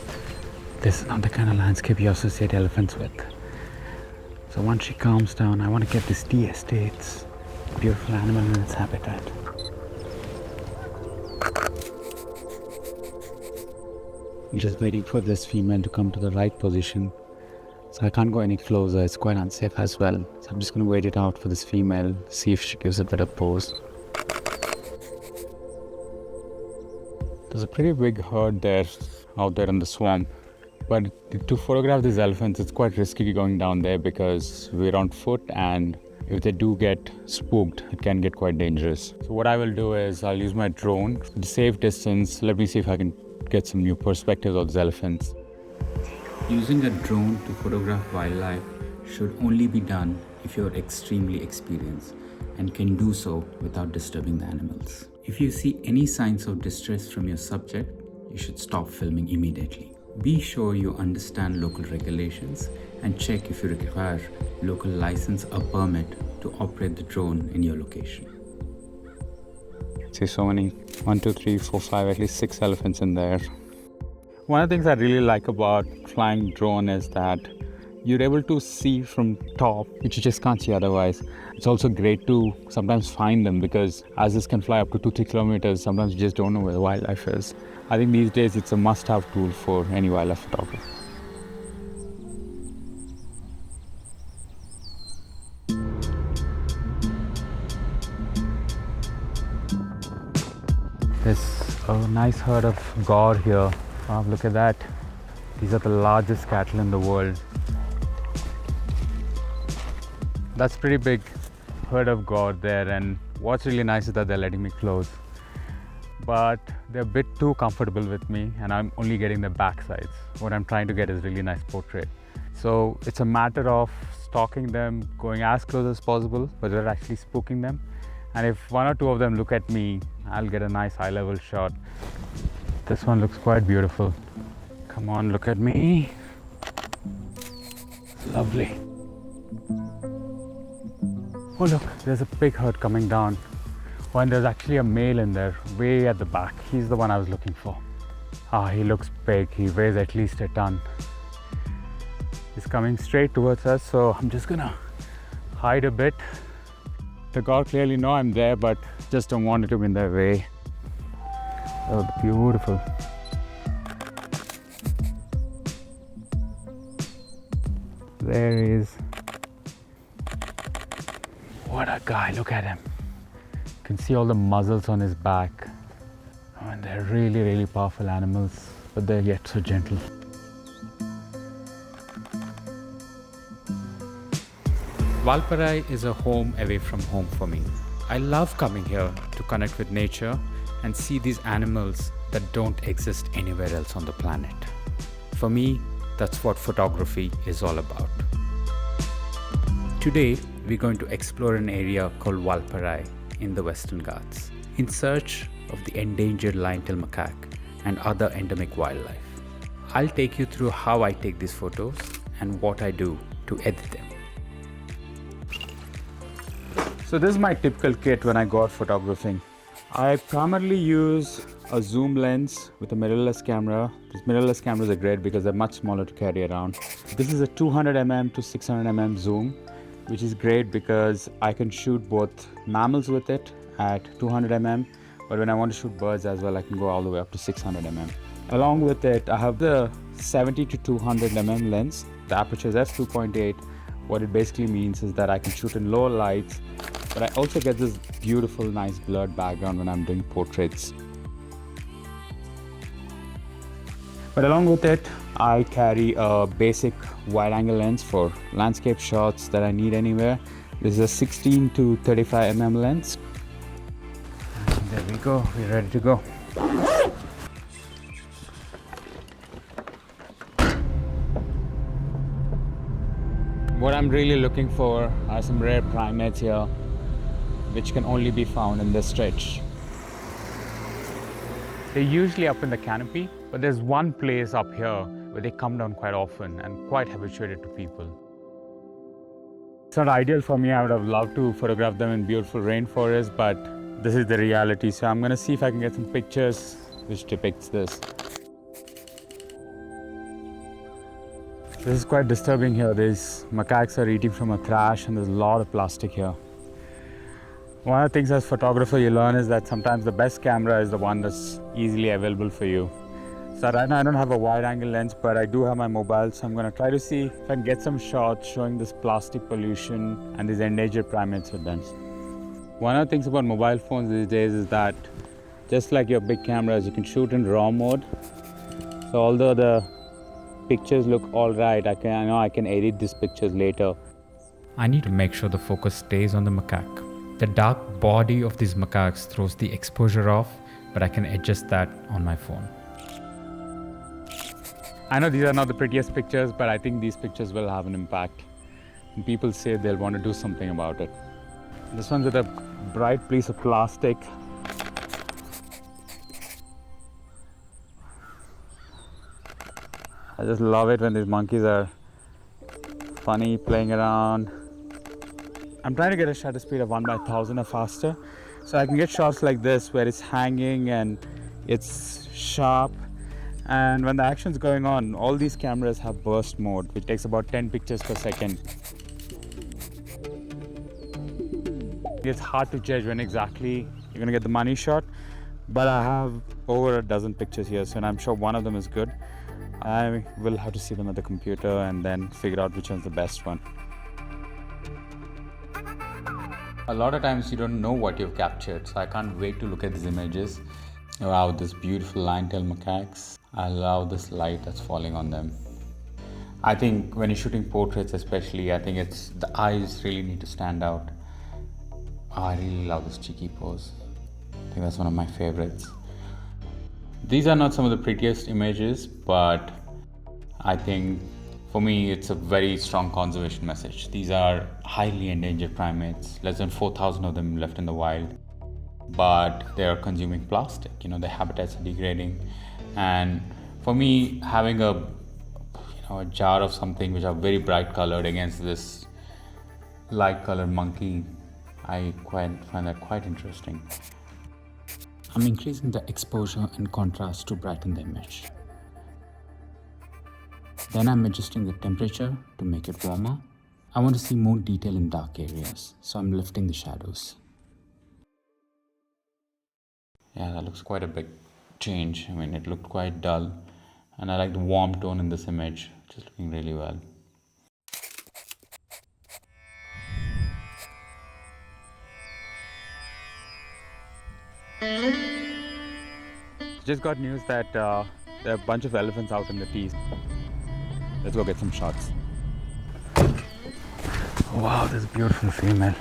this is not the kind of landscape you associate elephants with. So once she calms down, I want to get this tea estates, beautiful animal in its habitat. I'm just waiting for this female to come to the right position. So I can't go any closer, it's quite unsafe as well. So I'm just going to wait it out for this female, see if she gives a better pose. There's a pretty big herd there, out there in the swamp. But to photograph these elephants, it's quite risky going down there because we're on foot, and if they do get spooked, it can get quite dangerous. So what I will do is I'll use my drone at a safe distance. Let me see if I can get some new perspectives of these elephants. Using a drone to photograph wildlife should only be done if you're extremely experienced and can do so without disturbing the animals. If you see any signs of distress from your subject, you should stop filming immediately. Be sure you understand local regulations and check if you require local license or permit to operate the drone in your location. See so many, 1, 2, 3, 4, 5, at least 6 elephants in there. One of the things I really like about flying drone is that you're able to see from top, which you just can't see otherwise. It's also great to sometimes find them, because as this can fly up to 2-3 kilometers, sometimes you just don't know where the wildlife is. I think these days it's a must-have tool for any wildlife photographer. There's a nice herd of gaur here. Wow, look at that. These are the largest cattle in the world. That's pretty big herd of gaur there, and what's really nice is that they're letting me close. But they're a bit too comfortable with me, and I'm only getting the back sides. What I'm trying to get is really nice portrait. So it's a matter of stalking them, going as close as possible, but they're actually spooking them. And if 1 or 2 of them look at me, I'll get a nice high-level shot. This one looks quite beautiful. Come on, look at me. Lovely. Oh look, there's a big herd coming down. Oh, and there's actually a male in there, way at the back. He's the one I was looking for. Ah, he looks big. He weighs at least a ton. He's coming straight towards us, so I'm just gonna hide a bit. The gaur clearly know I'm there, but just don't want it to be in their way. Oh, beautiful. There he is. What a guy, look at him. You can see all the muzzles on his back. Oh, and they're really, really powerful animals, but they're yet so gentle. Valparai is a home away from home for me. I love coming here to connect with nature and see these animals that don't exist anywhere else on the planet. For me, that's what photography is all about. Today, we're going to explore an area called Valparai in the Western Ghats in search of the endangered lion-tailed macaque and other endemic wildlife. I'll take you through how I take these photos and what I do to edit them. So this is my typical kit when I go out photographing. I primarily use a zoom lens with a mirrorless camera. These mirrorless cameras are great because they're much smaller to carry around. This is a 200mm to 600mm zoom, which is great because I can shoot both mammals with it at 200mm, but when I want to shoot birds as well, I can go all the way up to 600mm. Along with it, I have the 70 to 200mm lens. The aperture is f2.8. What it basically means is that I can shoot in lower lights, but I also get this beautiful, nice blurred background when I'm doing portraits. But along with it, I carry a basic wide-angle lens for landscape shots that I need anywhere. This is a 16 to 35mm lens. go. We're ready to go. What I'm really looking for are some rare primates here, which can only be found in this stretch. They're usually up in the canopy, but there's one place up here where they come down quite often and quite habituated to people. It's not ideal for me. I would have loved to photograph them in beautiful rainforest, but this is the reality. So I'm gonna see if I can get some pictures which depicts this. This is quite disturbing here. These macaques are eating from a trash and there's a lot of plastic here. One of the things as a photographer you learn is that sometimes the best camera is the one that's easily available for you. So right now I don't have a wide angle lens, but I do have my mobile, so I'm going to try to see if I can get some shots showing this plastic pollution and these endangered primates with them. One of the things about mobile phones these days is that just like your big cameras, you can shoot in RAW mode. So although the pictures look all right, I know I can edit these pictures later. I need to make sure the focus stays on the macaque. The dark body of these macaques throws the exposure off, but I can adjust that on my phone. I know these are not the prettiest pictures, but I think these pictures will have an impact. And people say they'll want to do something about it. This one's with a bright piece of plastic. I just love it when these monkeys are funny, playing around. I'm trying to get a shutter speed of 1/1000 or faster, so I can get shots like this where it's hanging and it's sharp. And when the action's going on, all these cameras have burst mode, which takes about 10 pictures per second. It's hard to judge when exactly you're gonna get the money shot, but I have over a dozen pictures here, so I'm sure one of them is good. I will have to see them at the computer and then figure out which one's the best one. A lot of times you don't know what you've captured, so I can't wait to look at these images. Wow, this beautiful lion-tailed macaques. I love this light that's falling on them. I think when you're shooting portraits especially, I think it's the eyes really need to stand out. Oh, I really love this cheeky pose. I think that's one of my favorites. These are not some of the prettiest images, but I think for me it's a very strong conservation message. These are highly endangered primates, less than 4,000 of them left in the wild, but they are consuming plastic. You know, their habitats are degrading, and for me, having a jar of something which are very bright colored against this light colored monkey, I find that quite interesting. I'm increasing the exposure and contrast to brighten the image. Then I'm adjusting the temperature to make it warmer. I want to see more detail in dark areas, so I'm lifting the shadows. Yeah, that looks quite a big change. I mean, it looked quite dull, and I like the warm tone in this image, which is looking really well. Just got news that there are a bunch of elephants out in the teeth. Let's go get some shots. Wow, this beautiful female.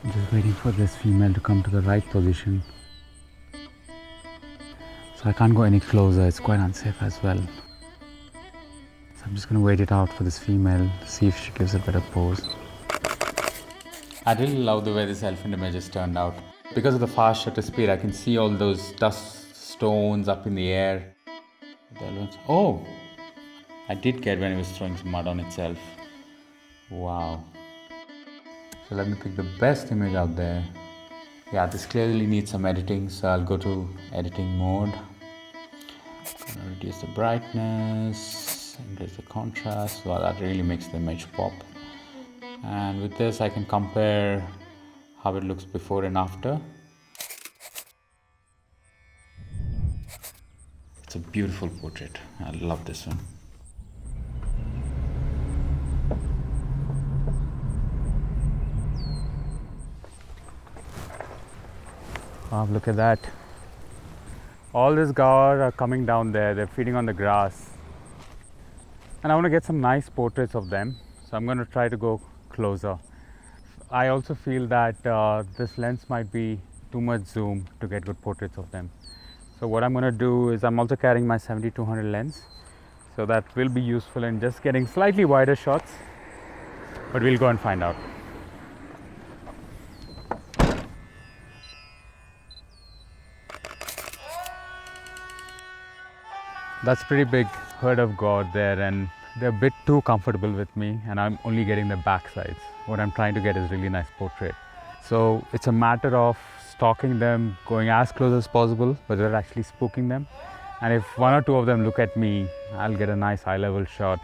I'm just waiting for this female to come to the right position. So I can't go any closer, it's quite unsafe as well. So I'm just going to wait it out for this female to see if she gives a better pose. I really love the way this elephant image has turned out. Because of the fast shutter speed, I can see all those dust stones up in the air. Oh! I did get when it was throwing some mud on itself. Wow. So let me pick the best image out there. Yeah, this clearly needs some editing, so I'll go to editing mode. Reduce the brightness, increase the contrast. Well, that really makes the image pop. And with this, I can compare how it looks before and after. It's a beautiful portrait. I love this one. Oh, look at that. All these gaur are coming down there. They're feeding on the grass. And I want to get some nice portraits of them. So I'm going to try to go closer. I also feel that this lens might be too much zoom to get good portraits of them. So what I'm going to do is I'm also carrying my 70-200 lens, so that will be useful in just getting slightly wider shots, but we'll go and find out. That's pretty big herd of gourd there, and they're a bit too comfortable with me, and I'm only getting the back sides. What I'm trying to get is really nice portrait. So it's a matter of stalking them, going as close as possible without actually spooking them. And if one or two of them look at me, I'll get a nice eye level shot.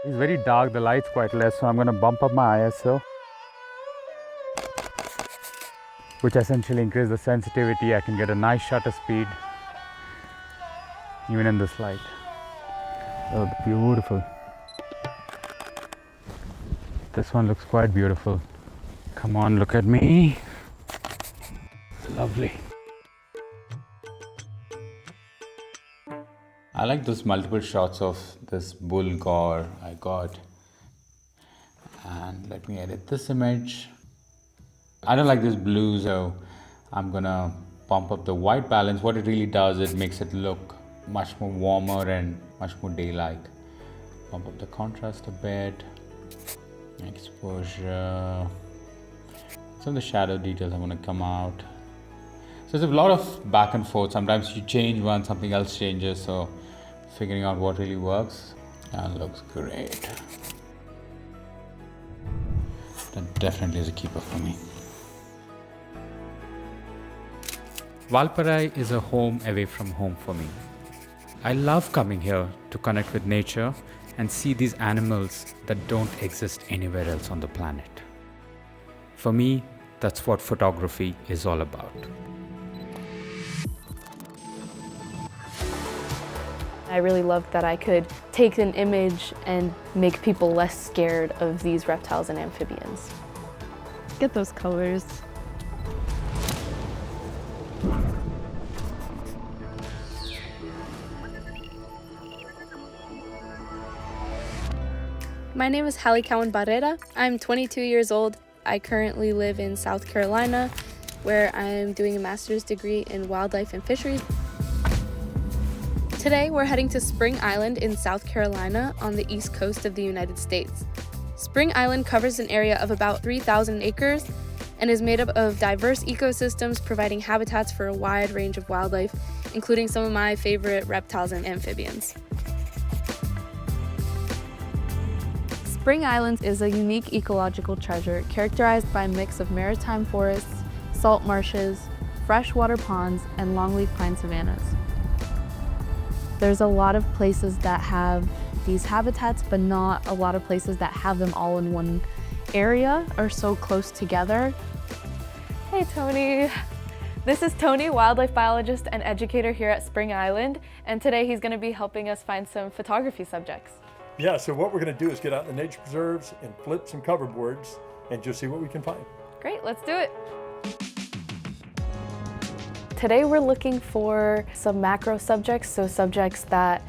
It's very dark, the light's quite less, so I'm going to bump up my ISO, which essentially increases the sensitivity. I can get a nice shutter speed even in this light. Oh, beautiful. This one looks quite beautiful. Come on, look at me. Lovely. I like those multiple shots of this bull gore I got. And let me edit this image. I don't like this blue, so I'm gonna pump up the white balance. What it really does, it makes it look much more warmer and much more day-like. Pump up the contrast a bit. Exposure. Some of the shadow details are going to come out. So there's a lot of back and forth. Sometimes you change one, something else changes. So figuring out what really works. That looks great. That definitely is a keeper for me. Valparai is a home away from home for me. I love coming here to connect with nature and see these animals that don't exist anywhere else on the planet. For me, that's what photography is all about. I really loved that I could take an image and make people less scared of these reptiles and amphibians. Get those colors. My name is Hallie Cowan Barrera. I'm 22 years old. I currently live in South Carolina, where I'm doing a master's degree in wildlife and fisheries. Today, we're heading to Spring Island in South Carolina on the east coast of the United States. Spring Island covers an area of about 3,000 acres and is made up of diverse ecosystems providing habitats for a wide range of wildlife, including some of my favorite reptiles and amphibians. Spring Island is a unique ecological treasure characterized by a mix of maritime forests, salt marshes, freshwater ponds, and longleaf pine savannas. There's a lot of places that have these habitats, but not a lot of places that have them all in one area or so close together. Hey Tony! This is Tony, wildlife biologist and educator here at Spring Island, and today he's going to be helping us find some photography subjects. Yeah, so what we're going to do is get out in the nature preserves and flip some cover boards and just see what we can find. Great, let's do it. Today we're looking for some macro subjects, so subjects that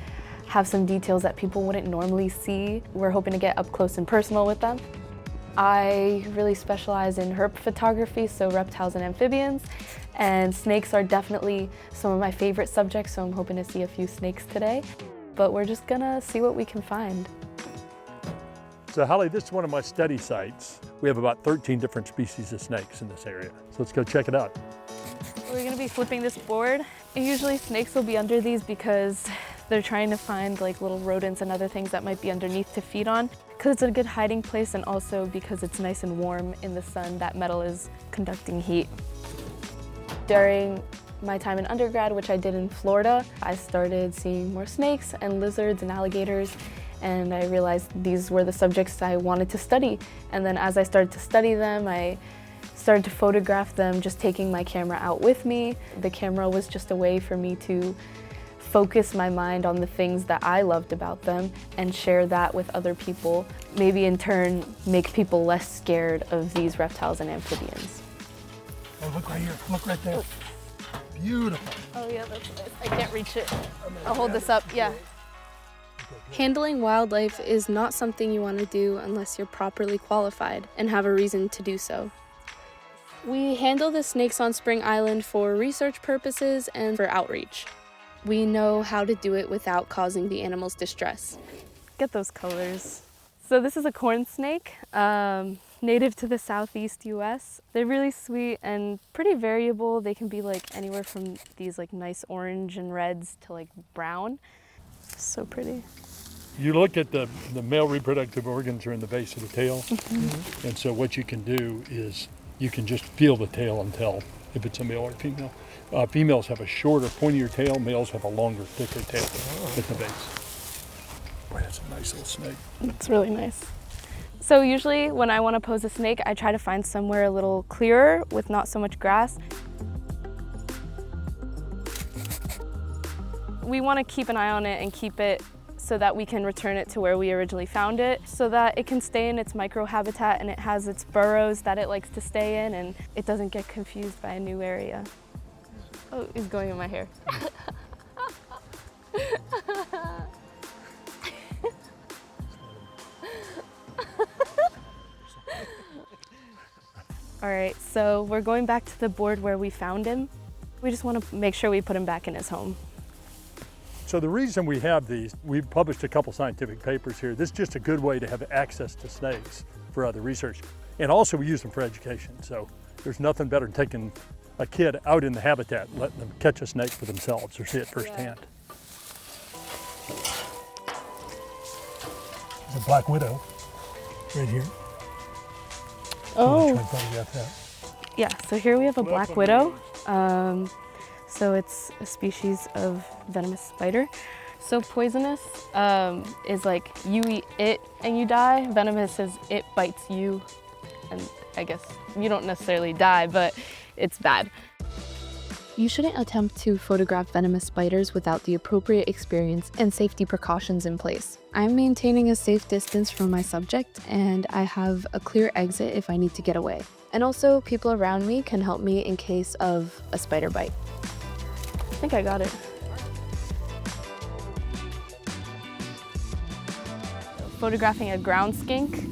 have some details that people wouldn't normally see. We're hoping to get up close and personal with them. I really specialize in herp photography, so reptiles and amphibians, and snakes are definitely some of my favorite subjects, so I'm hoping to see a few snakes today. But we're just gonna see what we can find. So Hallie, this is one of my study sites. We have about 13 different species of snakes in this area. So let's go check it out. We're gonna be flipping this board. And usually snakes will be under these because they're trying to find like little rodents and other things that might be underneath to feed on. Because it's a good hiding place and also because it's nice and warm in the sun, that metal is conducting heat. During my time in undergrad, which I did in Florida, I started seeing more snakes and lizards and alligators, and I realized these were the subjects I wanted to study. And then as I started to study them, I started to photograph them, just taking my camera out with me. The camera was just a way for me to focus my mind on the things that I loved about them and share that with other people. Maybe in turn, make people less scared of these reptiles and amphibians. Oh, look right here, look right there. Beautiful. Oh yeah, that's nice. I can't reach it. I'll hold this up, yeah. Handling wildlife is not something you want to do unless you're properly qualified and have a reason to do so. We handle the snakes on Spring Island for research purposes and for outreach. We know how to do it without causing the animals distress. Get those colors. So this is a corn snake, native to the southeast US. They're really sweet and pretty variable. They can be like anywhere from these like nice orange and reds to like brown. So pretty. You look at the male reproductive organs are in the base of the tail. And so what you can do is you can just feel the tail and tell if it's a male or female. Females have a shorter, pointier tail. Males have a longer, thicker tail at the base. Boy, that's a nice little snake. It's really nice. So usually when I want to pose a snake, I try to find somewhere a little clearer with not so much grass. We want to keep an eye on it and keep it so that we can return it to where we originally found it, so that it can stay in its microhabitat and it has its burrows that it likes to stay in and it doesn't get confused by a new area. Oh, he's going in my hair. All right, so we're going back to the board where we found him. We just want to make sure we put him back in his home. So the reason we have these, we've published a couple scientific papers here. This is just a good way to have access to snakes for other research. And also we use them for education. So there's nothing better than taking a kid out in the habitat, letting them catch a snake for themselves or see it firsthand. There's a black widow right here. Oh. Try and photograph that. Yeah, so here we have a black widow. So it's a species of venomous spider. So poisonous is like you eat it and you die. Venomous is it bites you and I guess you don't necessarily die, but it's bad. You shouldn't attempt to photograph venomous spiders without the appropriate experience and safety precautions in place. I'm maintaining a safe distance from my subject, and I have a clear exit if I need to get away. And also, people around me can help me in case of a spider bite. I think I got it. Photographing a ground skink.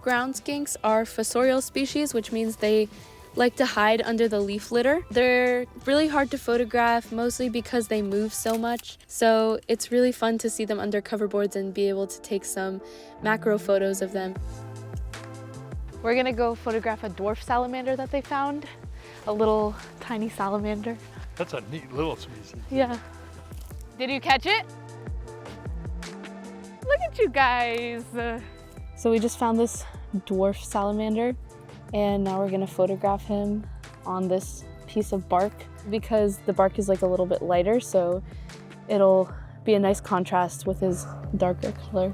Ground skinks are fossorial species, which means they like to hide under the leaf litter. They're really hard to photograph, mostly because they move so much. So it's really fun to see them under cover boards and be able to take some macro photos of them. We're gonna go photograph a dwarf salamander that they found. A little tiny salamander. That's a neat little species. Yeah. Did you catch it? Look at you guys. So we just found this dwarf salamander, and now we're gonna photograph him on this piece of bark because the bark is like a little bit lighter, so it'll be a nice contrast with his darker color.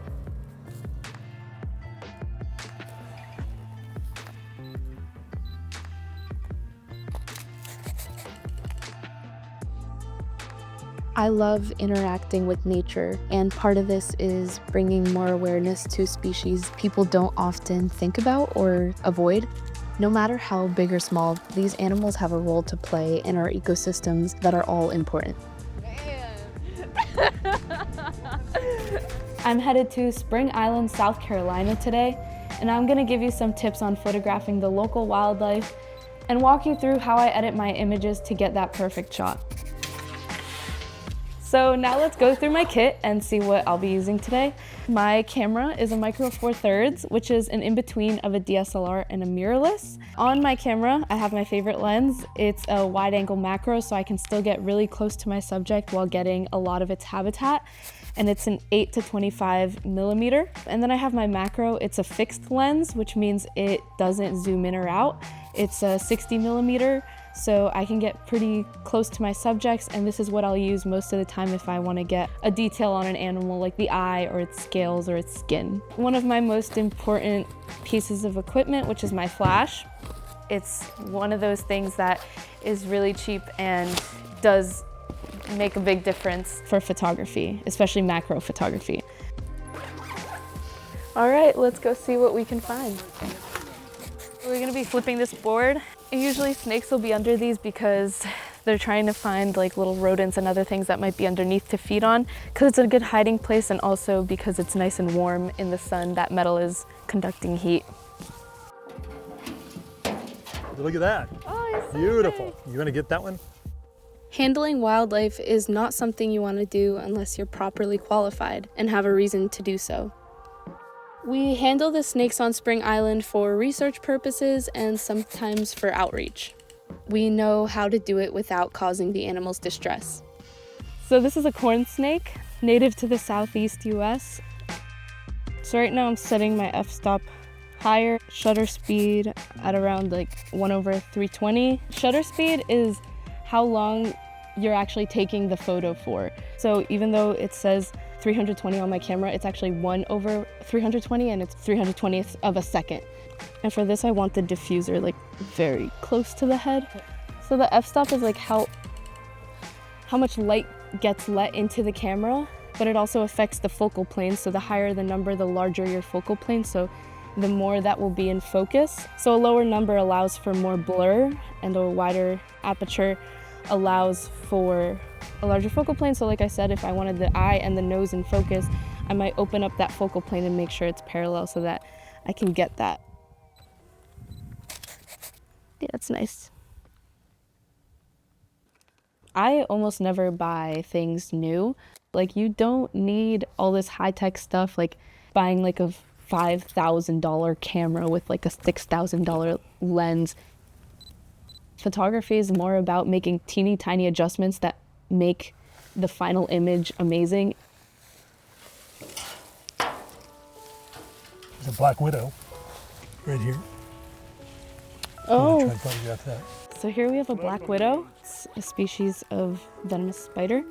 I love interacting with nature, and part of this is bringing more awareness to species people don't often think about or avoid. No matter how big or small, these animals have a role to play in our ecosystems that are all important. I'm headed to Spring Island, South Carolina today, and I'm gonna give you some tips on photographing the local wildlife and walk you through how I edit my images to get that perfect shot. So now let's go through my kit and see what I'll be using today. My camera is a Micro Four Thirds, which is an in-between of a DSLR and a mirrorless. On my camera, I have my favorite lens. It's a wide angle macro, so I can still get really close to my subject while getting a lot of its habitat. And it's an 8 to 25 millimeter. And then I have my macro. It's a fixed lens, which means it doesn't zoom in or out. It's a 60 millimeter. So I can get pretty close to my subjects, and this is what I'll use most of the time if I want to get a detail on an animal like the eye or its scales or its skin. One of my most important pieces of equipment, which is my flash. It's one of those things that is really cheap and does make a big difference for photography, especially macro photography. All right, let's go see what we can find. We're gonna be flipping this board. Usually snakes will be under these because they're trying to find like little rodents and other things that might be underneath to feed on, because it's a good hiding place, and also because it's nice and warm in the sun. That metal is conducting heat. Look at that. Oh, it's so Beautiful. big. You want to get that one? Handling wildlife is not something you want to do unless you're properly qualified and have a reason to do so. We handle the snakes on Spring Island for research purposes and sometimes for outreach. We know how to do it without causing the animals distress. So this is a corn snake, native to the southeast US. So right now I'm setting my f-stop higher, shutter speed at around like 1/320. Shutter speed is how long you're actually taking the photo for. So even though it says 320 on my camera, it's actually 1/320 and it's 320th of a second. And for this I want the diffuser like very close to the head. So the f-stop is like how much light gets let into the camera, but it also affects the focal plane. So the higher the number, the larger your focal plane. So the more that will be in focus. So a lower number allows for more blur, and a wider aperture allows for a larger focal plane. So like I said, if I wanted the eye and the nose in focus, I might open up that focal plane and make sure it's parallel so that I can get that. Yeah, that's nice. I almost never buy things new. Like, you don't need all this high-tech stuff, like buying like a $5,000 camera with like a $6,000 lens. Photography is more about making teeny tiny adjustments that make the final image amazing. There's a black widow right here. Oh. I'm gonna try to photograph that. So here we have a black widow. It's a species of venomous spider.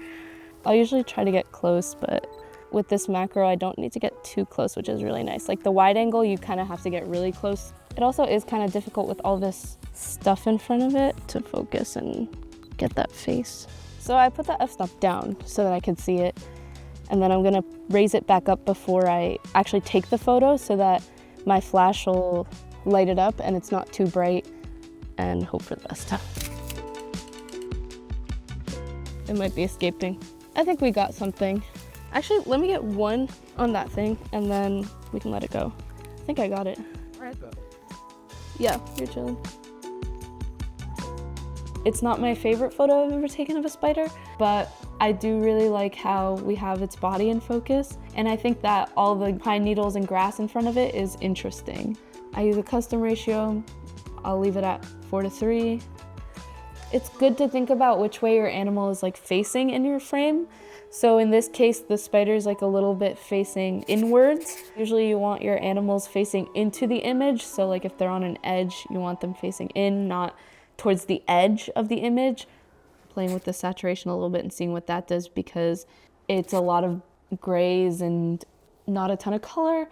I'll usually try to get close, but with this macro, I don't need to get too close, which is really nice. Like the wide angle, you kind of have to get really close. It also is kind of difficult with all this stuff in front of it to focus and get that face. So I put the f-stop down so that I can see it. And then I'm gonna raise it back up before I actually take the photo so that my flash will light it up and it's not too bright, and hope for the best. It might be escaping. I think we got something. Actually, let me get one on that thing and then we can let it go. I think I got it. Yeah, you're chilling. It's not my favorite photo I've ever taken of a spider, but I do really like how we have its body in focus. And I think that all the pine needles and grass in front of it is interesting. I use a custom ratio. I'll leave it at 4:3. It's good to think about which way your animal is like facing in your frame. So in this case, the spider's like a little bit facing inwards. Usually you want your animals facing into the image. So like if they're on an edge, you want them facing in, not towards the edge of the image. Playing with the saturation a little bit and seeing what that does, because it's a lot of grays and not a ton of color,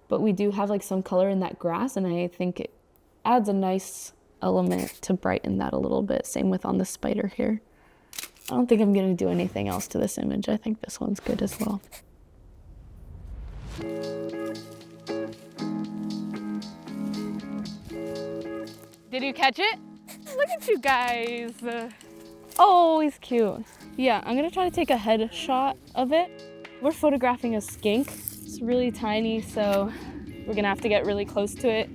but we do have like some color in that grass, and I think it adds a nice element to brighten that a little bit. Same with on the spider here. I don't think I'm gonna do anything else to this image. I think this one's good as well. Did you catch it? Look at you guys. Oh, he's cute. Yeah, I'm gonna try to take a head shot of it. We're photographing a skink. It's really tiny, so we're gonna have to get really close to it.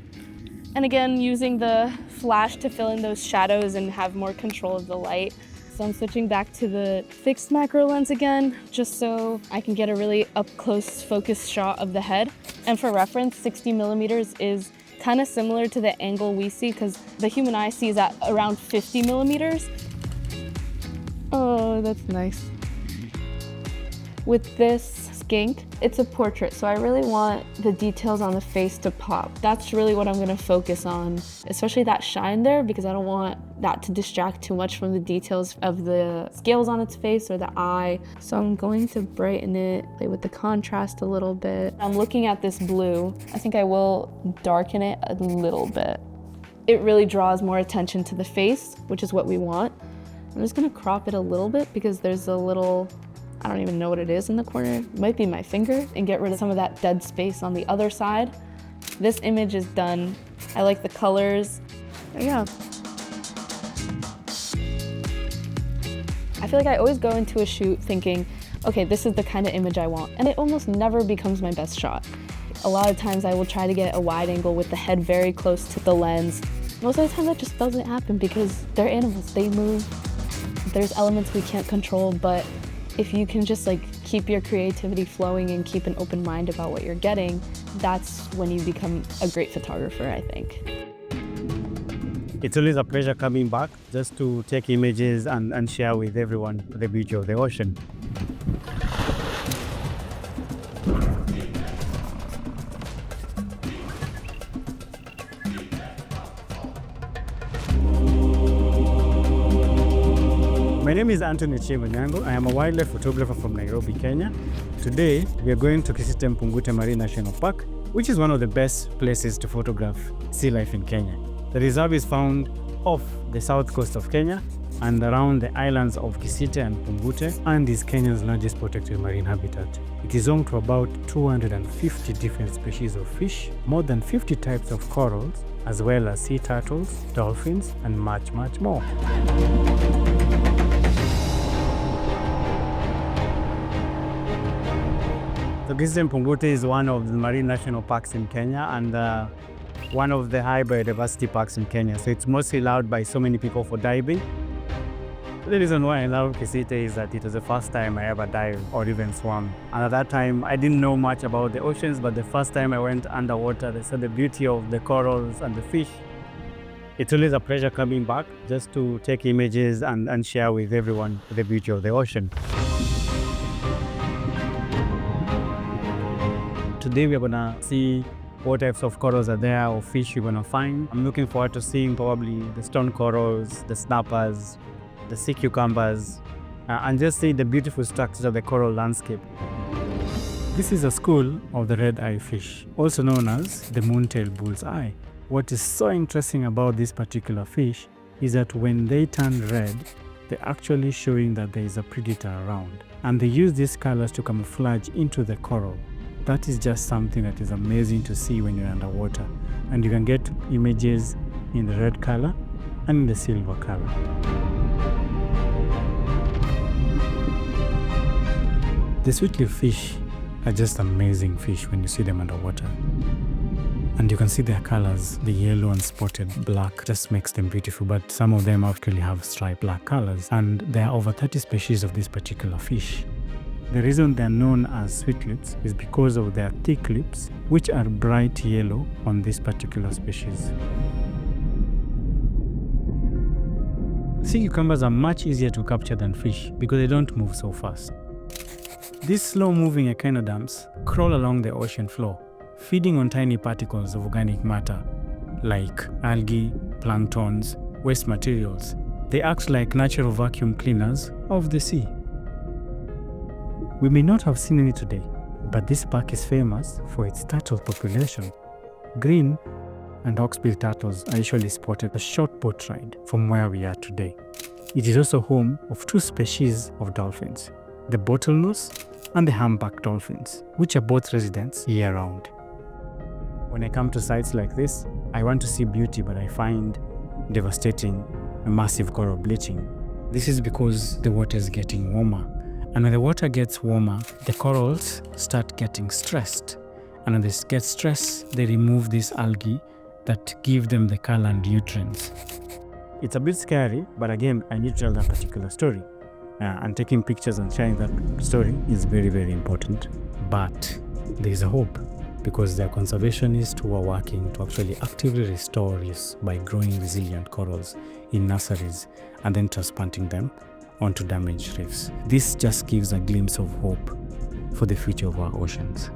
And again, using the flash to fill in those shadows and have more control of the light. So I'm switching back to the fixed macro lens again, just so I can get a really up-close focus shot of the head. And for reference, 60 millimeters is kind of similar to the angle we see, because the human eye sees at around 50 millimeters. Oh, that's nice. With this skink, it's a portrait, so I really want the details on the face to pop. That's really what I'm gonna focus on, especially that shine there, because I don't want that to distract too much from the details of the scales on its face or the eye. So I'm going to brighten it, play with the contrast a little bit. I'm looking at this blue. I think I will darken it a little bit. It really draws more attention to the face, which is what we want. I'm just gonna crop it a little bit because there's a little, I don't even know what it is in the corner. It might be my finger, and get rid of some of that dead space on the other side. This image is done. I like the colors. There you go. I feel like I always go into a shoot thinking, okay, this is the kind of image I want, and it almost never becomes my best shot. A lot of times I will try to get a wide angle with the head very close to the lens. most of the time that just doesn't happen because they're animals, they move. There's elements we can't control, but if you can just like keep your creativity flowing and keep an open mind about what you're getting, that's when you become a great photographer, I think. It's always a pleasure coming back just to take images and share with everyone the beauty of the ocean. My name is Anthony Chimunyango. I am a wildlife photographer from Nairobi, Kenya. Today, we are going to Kisite Mpungute Marine National Park, which is one of the best places to photograph sea life in Kenya. The reserve is found off the south coast of Kenya and around the islands of Kisite and Mpungute, and is Kenya's largest protected marine habitat. It is home to about 250 different species of fish, more than 50 types of corals, as well as sea turtles, dolphins, and much, much more. So Kisite Mpungute is one of the marine national parks in Kenya and one of the high biodiversity parks in Kenya. So it's mostly loved by so many people for diving. The reason why I love Kisite is that it was the first time I ever dived or even swam. And at that time, I didn't know much about the oceans, but the first time I went underwater, I saw the beauty of the corals and the fish. It's always a pleasure coming back just to take images and share with everyone the beauty of the ocean. Today we're gonna see what types of corals are there or fish we're gonna find. I'm looking forward to seeing probably the stone corals, the snappers, the sea cucumbers, and just see the beautiful structures of the coral landscape. This is a school of the red-eye fish, also known as the moon-tailed bull's eye. What is so interesting about this particular fish is that when they turn red, they're actually showing that there is a predator around. And they use these colors to camouflage into the coral. That is just something that is amazing to see when you're underwater. And you can get images in the red color and in the silver color. The sweetleaf fish are just amazing fish when you see them underwater. And you can see their colors, the yellow and spotted black just makes them beautiful, but some of them actually have striped black colors. And there are over 30 species of this particular fish. The reason they are known as sweet lips is because of their thick lips, which are bright yellow on this particular species. Sea cucumbers are much easier to capture than fish because they don't move so fast. These slow-moving echinoderms crawl along the ocean floor, feeding on tiny particles of organic matter like algae, planktons, waste materials. They act like natural vacuum cleaners of the sea. We may not have seen any today, but this park is famous for its turtle population. Green and hawksbill turtles are usually spotted a short boat ride from where we are today. It is also home of two species of dolphins, the bottlenose and the humpback dolphins, which are both residents year-round. When I come to sites like this, I want to see beauty, but I find devastating a massive coral bleaching. This is because the water is getting warmer. And when the water gets warmer, the corals start getting stressed. And when they get stressed, they remove these algae that give them the color and nutrients. It's a bit scary, but again, I need to tell that particular story. And taking pictures and sharing that story is very, very important. But there is a hope, because there are conservationists who are working to actually actively restore reefs by growing resilient corals in nurseries and then transplanting them onto damaged reefs. This just gives a glimpse of hope for the future of our oceans.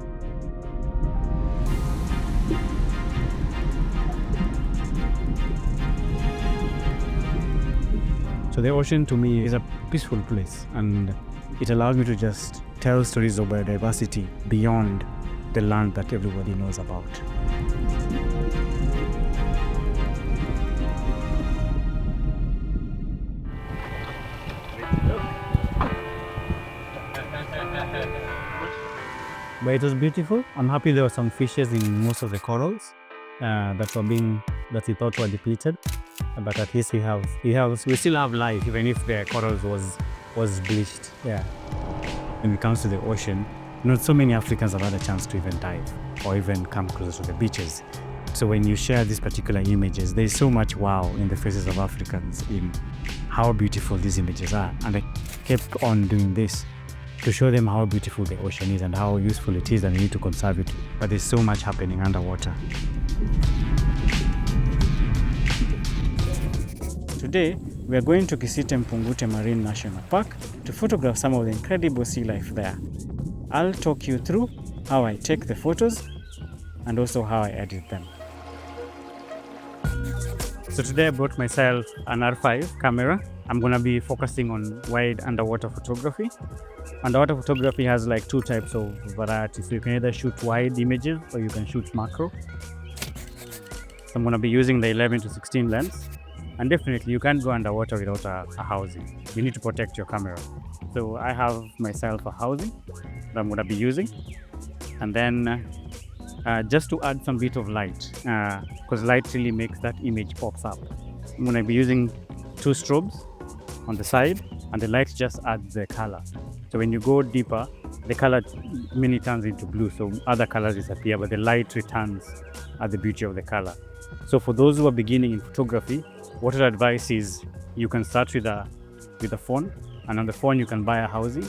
So the ocean to me is a peaceful place, and it allows me to just tell stories of biodiversity beyond the land that everybody knows about. But it was beautiful. I'm happy there were some fishes in most of the corals that we thought were depleted. But at least we still have life, even if the corals was bleached. Yeah. When it comes to the ocean, not so many Africans have had a chance to even dive or even come closer to the beaches. So when you share these particular images, there's so much wow in the faces of Africans in how beautiful these images are. And I kept on doing this to show them how beautiful the ocean is and how useful it is and we need to conserve it. But there's so much happening underwater. Today, we are going to Kisite Mpungute Marine National Park to photograph some of the incredible sea life there. I'll talk you through how I take the photos and also how I edit them. So today I brought myself an R5 camera. I'm going to be focusing on wide underwater photography. Underwater photography has like two types of varieties. So you can either shoot wide images or you can shoot macro. So I'm going to be using the 11-16 lens. And definitely you can't go underwater without a housing. You need to protect your camera. So I have myself a housing that I'm going to be using. And then just to add some bit of light, because light really makes that image pops up. I'm going to be using 2 strobes on the side, and the light just adds the color. So when you go deeper, the color many turns into blue, so other colors disappear, but the light returns at the beauty of the color. So for those who are beginning in photography, what I'd advise is you can start with a phone, and on the phone you can buy a housing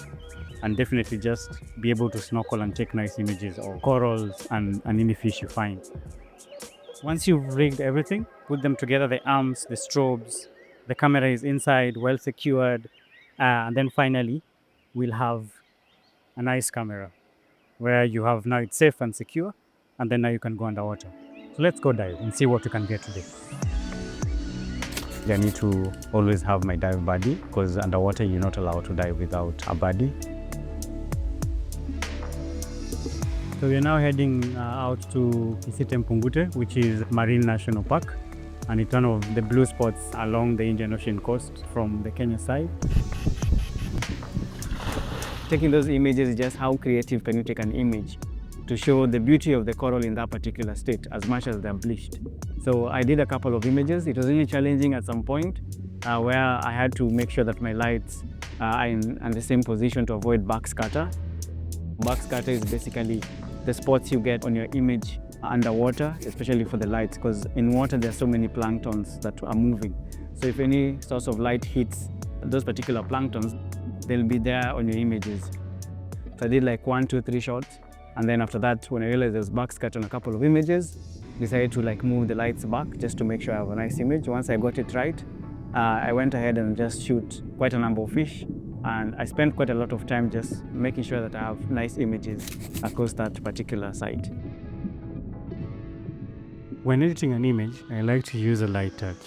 and definitely just be able to snorkel and take nice images of corals and any fish you find. Once you've rigged everything, put them together, the arms, the strobes, the camera is inside, well secured, and then finally we'll have a nice camera where you have now it's safe and secure, and then now you can go underwater. So let's go dive and see what we can get today. I need to always have my dive buddy because underwater you're not allowed to dive without a buddy. So we're now heading out to Kisite Mpungute, which is Marine National Park, and it's one of the blue spots along the Indian Ocean coast from the Kenya side. Taking those images is just how creative can you take an image to show the beauty of the coral in that particular state as much as they're bleached. So I did a couple of images. It was really challenging at some point where I had to make sure that my lights are in the same position to avoid backscatter. Backscatter is basically the spots you get on your image underwater, especially for the lights, because in water there are so many planktons that are moving. So if any source of light hits those particular planktons, they'll be there on your images. So I did like 1, 2, 3 shots. And then after that, when I realized there was backscatter on a couple of images, decided to like move the lights back just to make sure I have a nice image. Once I got it right, I went ahead and just shoot quite a number of fish. And I spent quite a lot of time just making sure that I have nice images across that particular site. When editing an image, I like to use a light touch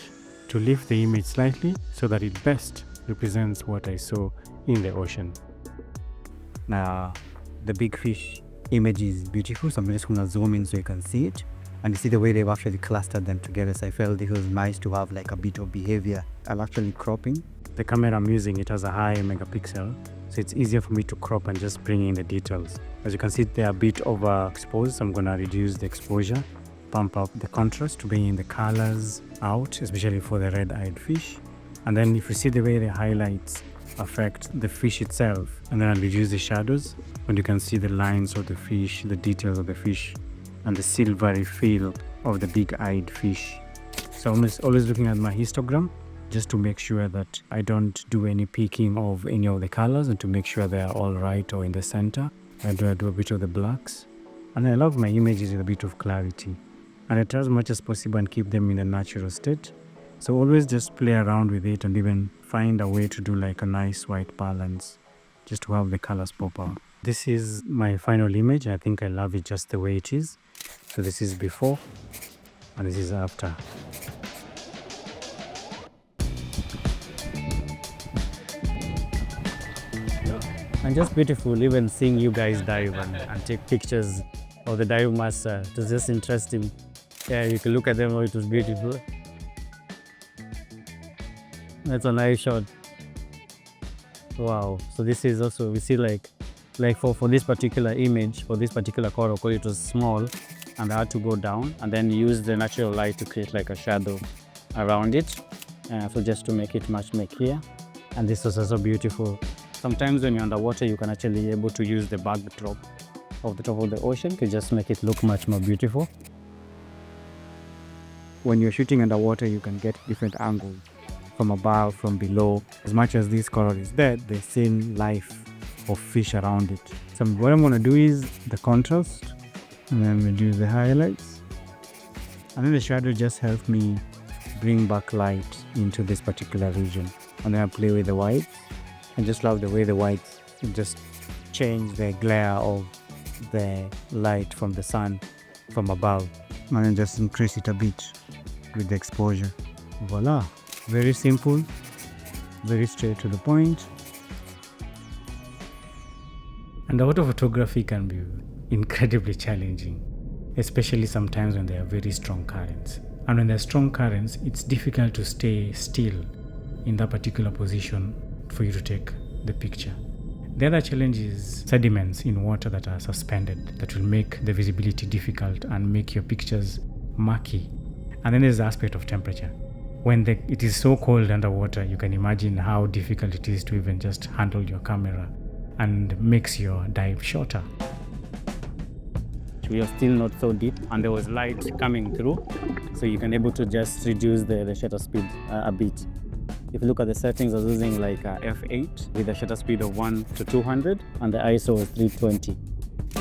to lift the image slightly so that it best represents what I saw in the ocean. Now, the big fish image is beautiful, so I'm just going to zoom in so you can see it. And you see the way they've actually clustered them together, so I felt it was nice to have like a bit of behavior. I'm actually cropping. The camera I'm using, it has a high megapixel, so it's easier for me to crop and just bring in the details. As you can see, they're a bit overexposed, so I'm going to reduce the exposure, pump up the contrast to bring in the colors out, especially for the red-eyed fish. And then if you see the way the highlights affect the fish itself, and then I'll reduce the shadows, and you can see the lines of the fish, the details of the fish, and the silvery feel of the big-eyed fish. So I'm always looking at my histogram just to make sure that I don't do any peaking of any of the colors and to make sure they are all right or in the center. I do a bit of the blacks. And I love my images with a bit of clarity. And I try as much as possible and keep them in a natural state. So always just play around with it and even find a way to do like a nice white balance just to have the colors pop out. This is my final image. I think I love it just the way it is. So this is before and this is after. And just beautiful, even seeing you guys dive and take pictures of the dive master. It was just interesting. Yeah, you can look at them, oh, it was beautiful. That's a nice shot. Wow. So this is also, we see like for this particular image, for this particular coral, it was small and I had to go down and then use the natural light to create like a shadow around it. So just to make it much here. And this was also beautiful. Sometimes when you're underwater, you can actually be able to use the backdrop of the top of the ocean to just make it look much more beautiful. when you're shooting underwater, you can get different angles from above, from below. As much as this coral is dead, there's still life of fish around it. So what I'm going to do is the contrast, and then reduce the highlights. And then the shadow just helps me bring back light into this particular region. And then I play with the whites. I just love the way the whites just change the glare of the light from the sun from above. And then just increase it a bit with the exposure. Voila! Very simple, very straight to the point. Underwater photography can be incredibly challenging, especially sometimes when there are very strong currents. And when there are strong currents, it's difficult to stay still in that particular position for you to take the picture. The other challenge is sediments in water that are suspended that will make the visibility difficult and make your pictures murky. And then there's the aspect of temperature. When it is so cold underwater, you can imagine how difficult it is to even just handle your camera and makes your dive shorter. We are still not so deep and there was light coming through, so you can able to just reduce the shutter speed a bit. If you look at the settings, I was using like f8 with a shutter speed of 1 to 200 and the ISO was 320.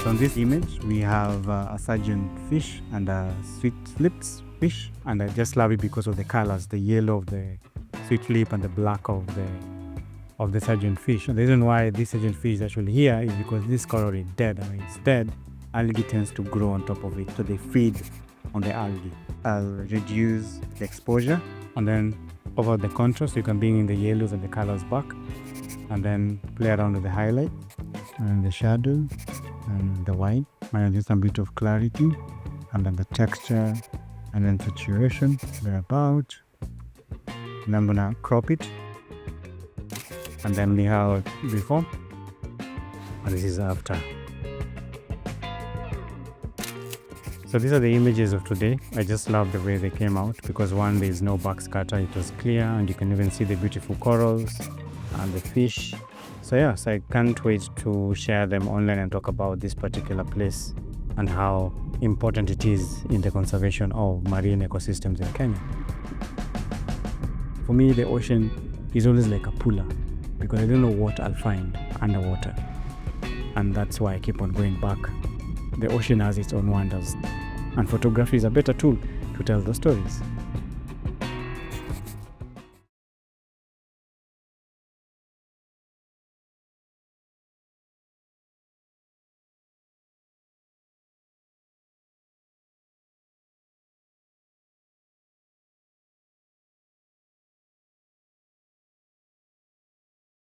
So on this image, we have a surgeon fish and a sweet lips fish, and I just love it because of the colors, the yellow of the sweet lip and the black of the surgeon fish. And the reason why this surgeon fish is actually here is because this coral is dead, and when it's dead, algae tends to grow on top of it, so they feed on the algae. I'll reduce the exposure and then over the contrast, you can bring in the yellows and the colors back, and then play around with the highlight and the shadow and the white, and just a bit of clarity, and then the texture and then saturation thereabout. And I'm gonna crop it, and then we have before, and this is after. So these are the images of today. I just love the way they came out because one, there is no backscatter, it was clear, and you can even see the beautiful corals and the fish. So yeah, so I can't wait to share them online and talk about this particular place and how important it is in the conservation of marine ecosystems in Kenya. For me, the ocean is always like a puller because I don't know what I'll find underwater, and that's why I keep on going back. The ocean has its own wonders, and photography is a better tool to tell those stories.